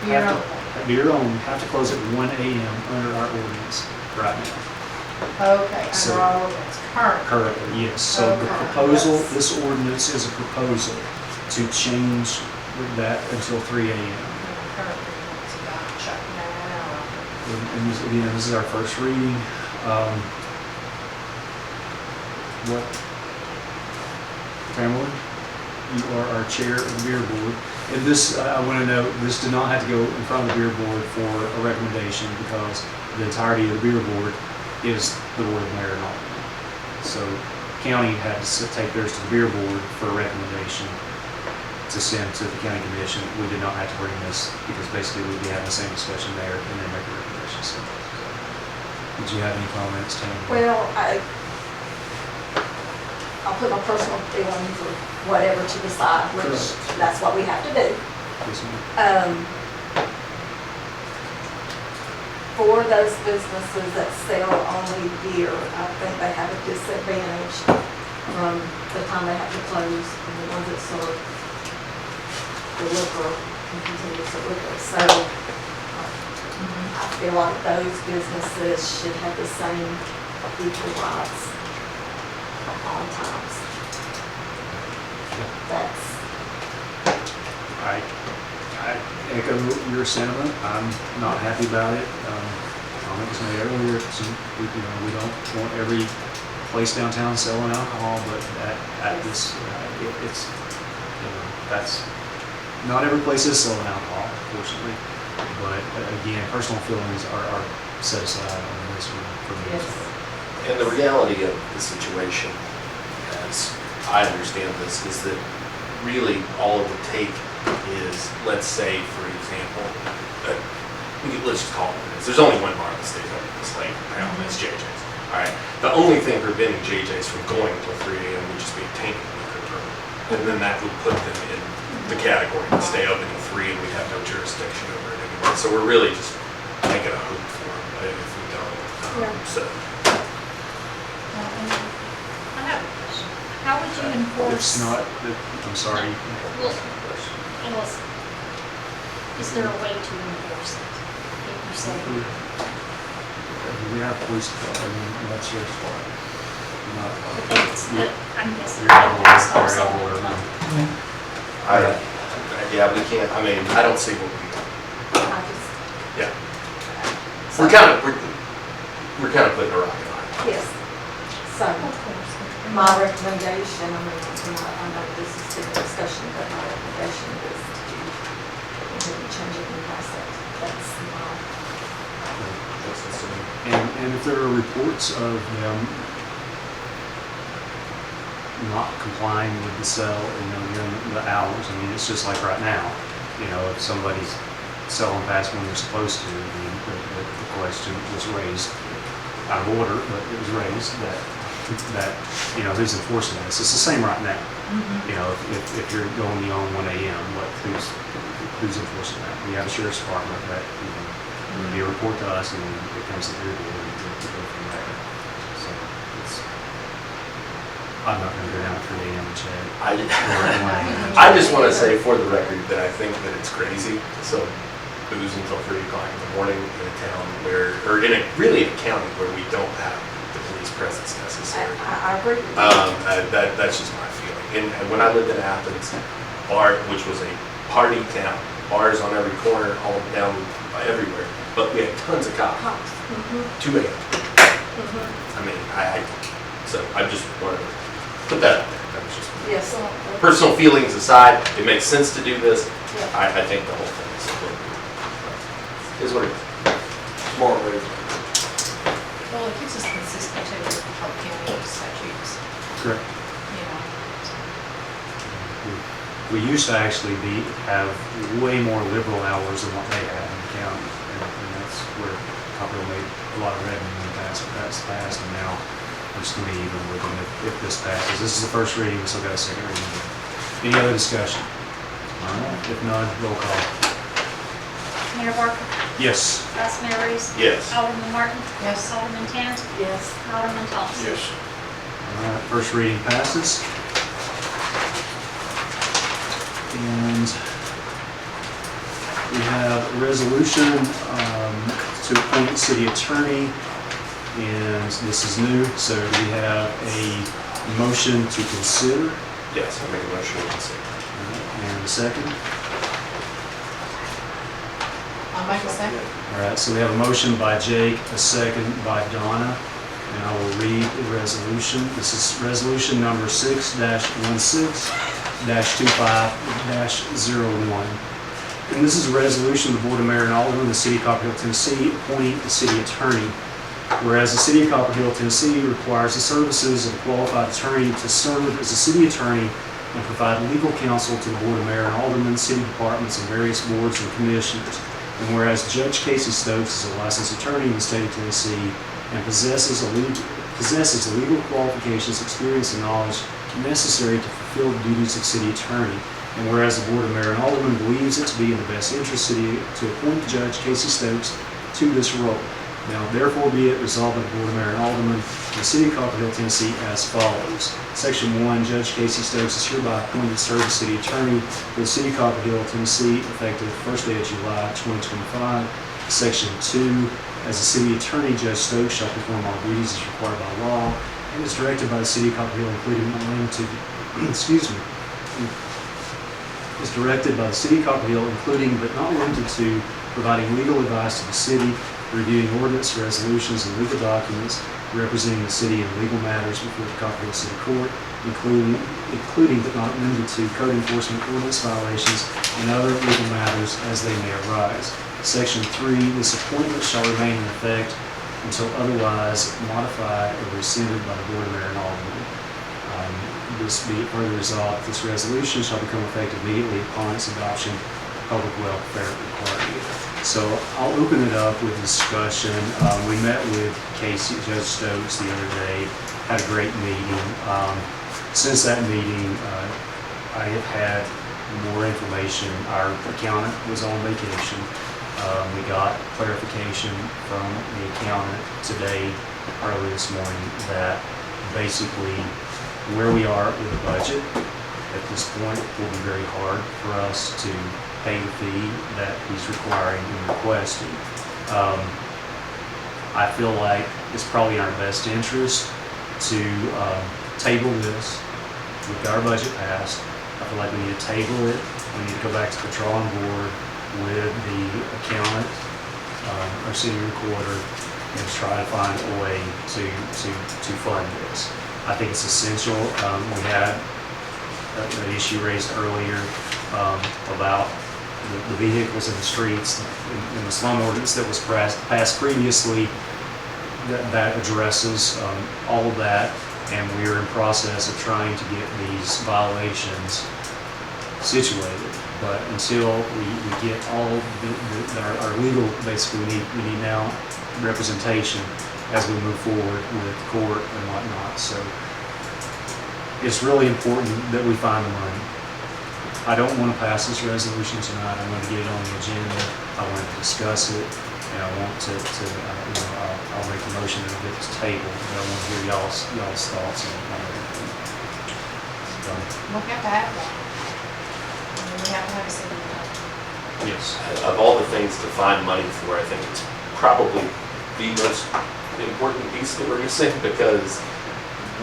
Speaker 7: Beer
Speaker 3: have
Speaker 7: only.
Speaker 3: to, beer only, have to close at 1 a.m. under our ordinance right now.
Speaker 7: Okay,
Speaker 3: So-
Speaker 7: under our ordinance, current.
Speaker 3: Currently, yes. So the
Speaker 7: Okay,
Speaker 3: proposal,
Speaker 7: yes.
Speaker 3: this ordinance is a proposal to change that until 3 a.m.
Speaker 7: Currently, it's about shutting down.
Speaker 3: And this, again, this is our first reading. What, Pamela, you are our chair of the beer board. And this, I want to note, this did not have to go in front of the beer board for a recommendation because the entirety of the beer board is the board of mayor and aldermen. So county had to take theirs to the beer board for a recommendation to send to the county commission. We did not have to bring this because basically we'd be having the same discussion there and then make a recommendation. So, did you have any comments, Tammy?
Speaker 4: Well, I'll put my personal feelings or whatever to the side, which
Speaker 3: Correct.
Speaker 4: that's what we have to do.
Speaker 3: Yes, ma'am.
Speaker 4: for those businesses that sell only beer, I think they have a disadvantage from the time they have to close and the ones that serve the liquor and continue to serve liquor. So I feel like those businesses should have the same equal rights at all times. That's,
Speaker 3: I echo your sentiment. I'm not happy about it. Comment was made earlier, we don't want every place downtown selling alcohol, but at this, it's, that's, not every place is selling alcohol, fortunately. But again, personal feelings are set aside on this one for me.
Speaker 4: yes.
Speaker 6: And the reality of the situation, as I understand this, is that really all it would take is, let's say, for example, let's just call it what it is. There's only one bar that stays open this late now, and it's JJ's. All right. The only thing preventing JJ's from going until 3 a.m. would just be obtaining a liquor permit, and then that would put them in the category to stay open until 3, and we'd have no jurisdiction over it anymore. So we're really just making a hoop for them if we don't. So.
Speaker 5: I have a question. How would you enforce?
Speaker 3: It's not, I'm sorry.
Speaker 5: Well, unless, is there a way to enforce it? If you say,
Speaker 3: We have police department, and that's your spot.
Speaker 5: I'm guessing.
Speaker 3: You're out of order,
Speaker 5: Stop
Speaker 3: you're out of
Speaker 5: selling
Speaker 3: order.
Speaker 5: alcohol.
Speaker 6: Yeah, we can't, I mean, I don't see what we do.
Speaker 4: I just,
Speaker 6: Yeah. We're kind of putting a rock in our eye.
Speaker 4: yes. So, my recommendation, I mean, I know this is still a discussion, but my recommendation is to change it and pass it. That's my,
Speaker 3: And if there are reports of them not complying with the sell, during the hours, I mean, it's just like right now, if somebody's selling past when they're supposed to, the question was raised, out of order, but it was raised that who's enforcing this? It's the same right now. If you're going beyond 1 a.m., who's enforcing that? We have a sheriff's department that, would be a report to us, and then it comes to their door, and we go from there. So I'm not gonna go down at 3 a.m. and check.
Speaker 6: I just want to say for the record that I think that it's crazy to sell booze until 3 o'clock in the morning in a town where, or really in a county where we don't have the police presence necessary.
Speaker 4: I agree with you.
Speaker 6: That's just my feeling. And when I lived in Athens, which was a party town, bars on every corner, all down everywhere, but we had tons of cops. 2 a.m. I mean, so I just wanted to put that out there. That was just
Speaker 4: Yes.
Speaker 6: personal feelings aside. It makes sense to do this.
Speaker 4: Yeah.
Speaker 6: I think the whole thing is what it is. More ready.
Speaker 7: Well, it keeps us consistent too with the Polk County statutes,
Speaker 3: Correct.
Speaker 7: you know.
Speaker 3: We used to actually have way more liberal hours than what they had in the county, and that's where Copperhill made a lot of revenue when that's passed, and now we're just gonna be even with them if this passes. This is the first reading, we still got a second reading. Any other discussion? All right, if none, roll call.
Speaker 5: Mayor Barker,
Speaker 3: Yes.
Speaker 5: Vice Mayor Reese,
Speaker 6: Yes.
Speaker 5: Alderman Martin,
Speaker 7: Yes.
Speaker 5: Alderman Tn,
Speaker 4: Yes.
Speaker 5: Alderman Thompson.
Speaker 1: Yes.
Speaker 3: All right, first reading passes. And we have a resolution to appoint city attorney, and this is new, so we have a motion to consider.
Speaker 6: Yes, I make a motion to consider.
Speaker 3: And a second.
Speaker 7: I'll make a second.
Speaker 3: All right, so we have a motion by Jake, a second by Donna, and I will read the resolution. This is resolution number 6-16-25-01. And this is a resolution of the Board of Mayor and Aldermen of the City of Copperhill, Tennessee, appointing the city attorney. Whereas the City of Copperhill, Tennessee requires the services of a qualified attorney to serve as a city attorney and provide legal counsel to the Board of Mayor and Aldermen, city departments, and various boards and commissioners. And whereas Judge Casey Stokes is a licensed attorney in the state of Tennessee and possesses the legal qualifications, experience, and knowledge necessary to fulfill the duties of city attorney. And whereas the Board of Mayor and Aldermen believes it to be in the best interest of the city to appoint Judge Casey Stokes to this role. Now therefore be it resolved by the Board of Mayor and Aldermen of the City of Copperhill, Tennessee as follows. Section 1, Judge Casey Stokes is hereby appointed to serve as City Attorney for the City of Copperhill, Tennessee, effective the first day of July 2025. Section 2, as the City Attorney, Judge Stokes shall perform all duties as required by law and is directed by the City of Copperhill, including but not limited to, is directed by the City of Copperhill, including but not limited to providing legal advice to the city, reviewing ordinance, resolutions, and legal documents, representing the city in legal matters before the Copperhill City Court, including but not limited to code enforcement, ordinance violations, and other legal matters as they may arise. Section 3, this appointment shall remain in effect until otherwise modified or rescinded by the Board of Mayor and Aldermen. This be it further resolved, this resolution shall become effective immediately upon its adoption, public welfare requiring it. So I'll open it up with discussion. We met with Casey, Judge Stokes the other day, had a great meeting. Since that meeting, I have had more information. Our accountant was on vacation. We got clarification from the accountant today, early this morning, that basically where we are with the budget at this point will be very hard for us to pay the fee that he's requiring and requesting. I feel like it's probably in our best interest to table this. We've got our budget passed. I feel like we need to table it. We need to go back to the drawing board with the accountant, our city recorder, and try to find a way to fund this. I think it's essential. We had an issue raised earlier about the vehicles in the streets in the slum ordinance that was passed previously that addresses all of that, and we're in process of trying to get these violations situated. But until we get all our legal, basically we need now representation as we move forward with court and whatnot. So it's really important that we find the money. I don't want to pass this resolution tonight. I want to get it on the agenda. I want to discuss it, and I want to I'll make a motion and get this table. But I want to hear y'all's thoughts on everything. So,
Speaker 7: We'll have to have one. I mean, we have to have a city attorney.
Speaker 3: yes.
Speaker 6: Of all the things to find money for, I think it's probably the most important piece that we're missing, because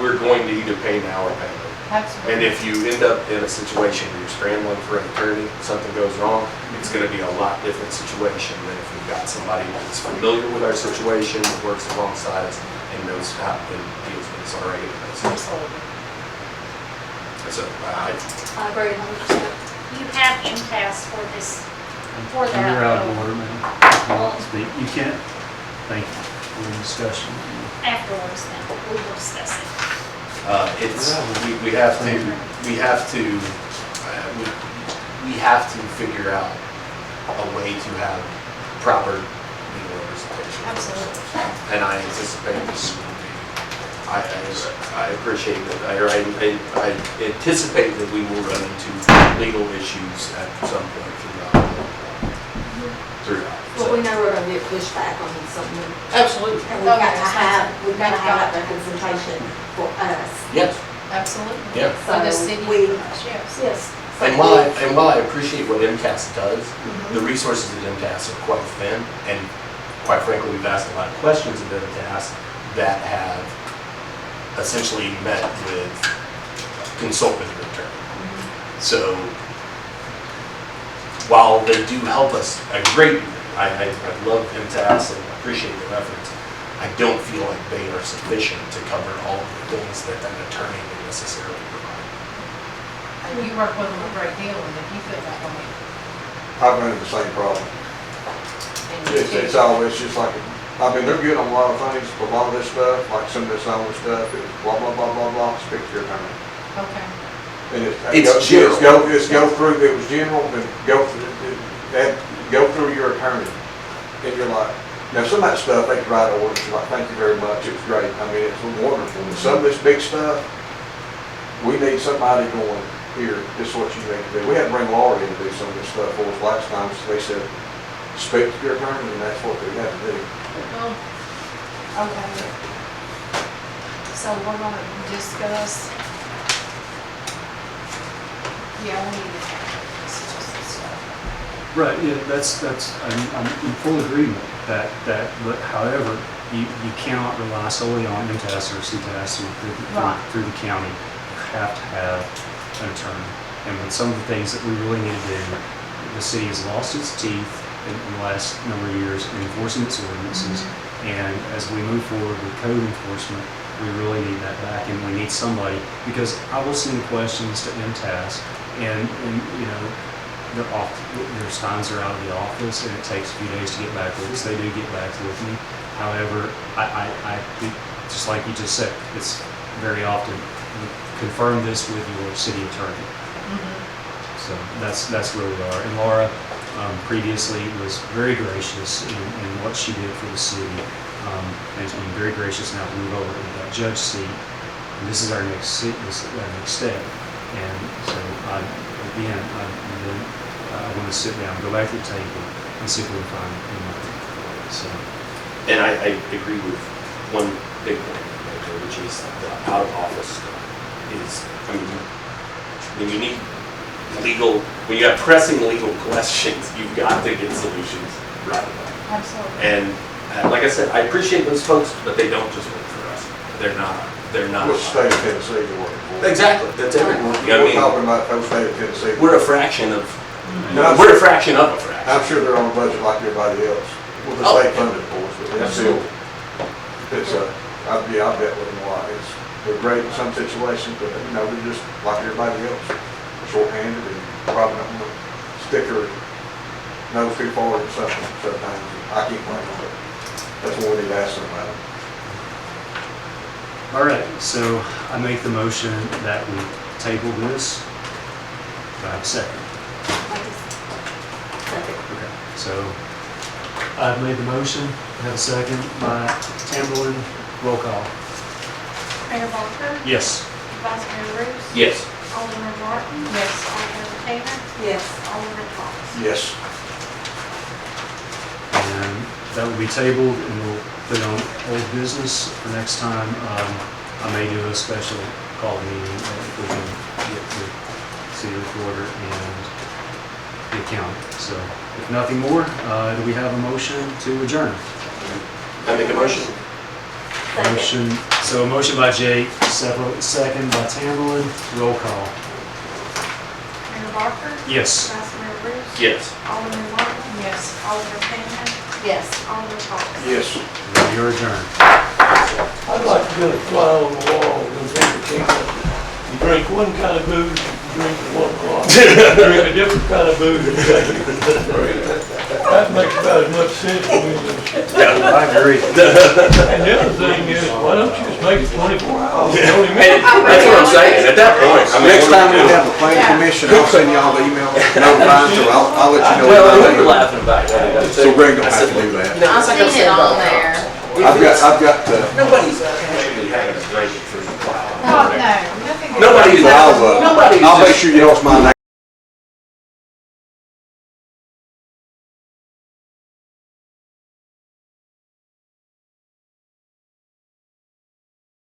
Speaker 6: we're going to either pay now or pay later.
Speaker 7: Absolutely.
Speaker 6: And if you end up in a situation where you're scrambling for an attorney, something goes wrong, it's going to be a lot different situation than if we've got somebody that's familiar with our situation, that works alongside us, and knows how and deals with us already.
Speaker 7: Absolutely.
Speaker 6: So I
Speaker 4: agree 100%.
Speaker 5: You have impasse for this, for that.
Speaker 3: You're out of order, ma'am. You want to speak? You can't. Thank you for the discussion.
Speaker 5: Afterwards, then, we will discuss it.
Speaker 6: we have to figure out a way to have proper legal representation.
Speaker 5: Absolutely.
Speaker 6: And I anticipate this will be, I appreciate that, I anticipate that we will run into legal issues at some point throughout.
Speaker 4: Well, we know we're gonna get pushed back on something.
Speaker 6: Absolutely.
Speaker 4: And we've got to have that representation for us.
Speaker 6: Yes.
Speaker 7: Absolutely.
Speaker 6: Yeah.
Speaker 7: For the city,
Speaker 4: we-
Speaker 7: yes.
Speaker 4: Yes. So
Speaker 6: And while I appreciate what MCAS does,
Speaker 4: Mhm.
Speaker 6: the resources at MCAS are quite thin, and quite frankly, we've asked a lot of questions of MCAS that have essentially met with consult with your attorney. So while they do help us a great deal, I love MCAS and appreciate their efforts, I don't feel like they are sufficient to cover all of the things that an attorney would necessarily provide.
Speaker 7: And you work with them a great deal, and if you feel that way.
Speaker 8: I've run into the same problem. It's always just like, I mean, they're good on a lot of things, but a lot of this stuff, like some of this old stuff, is blah, blah, blah, blah, blah, speak to your attorney.
Speaker 7: Okay.
Speaker 8: And
Speaker 6: It's general.
Speaker 8: It's go through, it was general, then go through your attorney. And you're like, now some of that stuff, they could write orders, you're like, thank you very much, it was great. I mean, it's wonderful. And some of this big stuff, we need somebody going, here, this is what you need to do. We had to bring Laurie in to do some of this stuff for us last time, so they said, speak to your attorney, and that's what they got to do.
Speaker 7: Well, okay. So we're gonna discuss. Yeah, we need to this is just the stuff.
Speaker 3: Right, yeah, I'm in full agreement but however, you cannot rely solely on MTS or CTS
Speaker 7: Right.
Speaker 3: through the county. You have to have an attorney. And with some of the things that we really need to do, the city has lost its teeth in the last number of years in enforcing its ordinances. And as we move forward with code enforcement, we really need that back, and we need somebody, because I will send questions to MTS, and you know, their times are out of the office, and it takes a few days to get back with us. They do get back with me. However, just like you just said, it's very often, confirm this with your city attorney. So that's where we are. And Laura previously was very gracious in what she did for the city. And she's been very gracious now to move over to that judge seat. And this is our next seat, this is our next step. And so I want to sit down, go back to the table, and see if we can find anything. So.
Speaker 6: And I agree with one big point, right there, which is the out of office stuff is, I mean, when you need when you have pressing legal questions, you've got to get solutions right away.
Speaker 7: Absolutely.
Speaker 6: And like I said, I appreciate those folks, but they don't just work for us. They're not.
Speaker 8: Which state of Tennessee you're working for?
Speaker 6: Exactly, that's everyone. I
Speaker 8: We're
Speaker 6: mean,
Speaker 8: talking about the state of Tennessee.
Speaker 6: we're a fraction of
Speaker 8: No,
Speaker 6: a fraction of a fraction.
Speaker 8: I'm sure they're on a budget like everybody else, with the
Speaker 6: Oh.
Speaker 8: state funded for us, but it's still, it's I bet with them a lot. They're great in some situations, but you know, they're just like everybody else, shorthanded and probably not gonna stick their nose too far in something sometimes. I can't blame them, but that's what we need to ask them about.
Speaker 3: All right, so I make the motion that we table this. Do I have a second? Okay, so I've made the motion, I have a second by Tamberlin, roll call.
Speaker 5: Mayor Barker?
Speaker 3: Yes.
Speaker 5: Vice Mayor Bruce?
Speaker 6: Yes.
Speaker 5: Alderman Martin?
Speaker 7: Yes.
Speaker 5: Alderman Taylor?
Speaker 4: Yes.
Speaker 5: Alderman Fox?
Speaker 8: Yes.
Speaker 3: And that will be tabled, and we'll put it on old business for next time. I may do a special call meeting if we can get the city recorder and the accountant. So if nothing more, do we have a motion to adjourn?
Speaker 6: I make a motion.
Speaker 3: Motion, so a motion by Jake, second by Tamberlin, roll call.
Speaker 5: Mayor Barker?
Speaker 3: Yes.
Speaker 5: Vice Mayor Bruce?
Speaker 6: Yes.
Speaker 5: Alderman Martin?
Speaker 7: Yes.
Speaker 5: Alderman Taylor?
Speaker 4: Yes.
Speaker 5: Alderman Fox?
Speaker 8: Yes.
Speaker 3: You're adjourned.
Speaker 1: I'd like to get a fly on the wall and drink a king. You drink one kind of booze, you drink at 1 o'clock. You drink a different kind of booze at 2. That makes about as much sense to me.
Speaker 3: I agree.
Speaker 1: And the other thing is, why don't you just make it 24 hours? You know what I mean?
Speaker 6: That's what I'm saying, at that point, I mean.
Speaker 8: Next time we have a planning commission, I'll send y'all the email, notifying, so I'll let you know.
Speaker 6: Well,
Speaker 8: about
Speaker 6: we were
Speaker 8: that.
Speaker 6: laughing about it.
Speaker 8: So Greg don't have to do that.
Speaker 5: I've seen it on there.
Speaker 8: I've got,
Speaker 6: Nobody's actually having a break for a while.
Speaker 7: No, nothing.
Speaker 6: Nobody's.
Speaker 8: I'll make sure you know it's my name.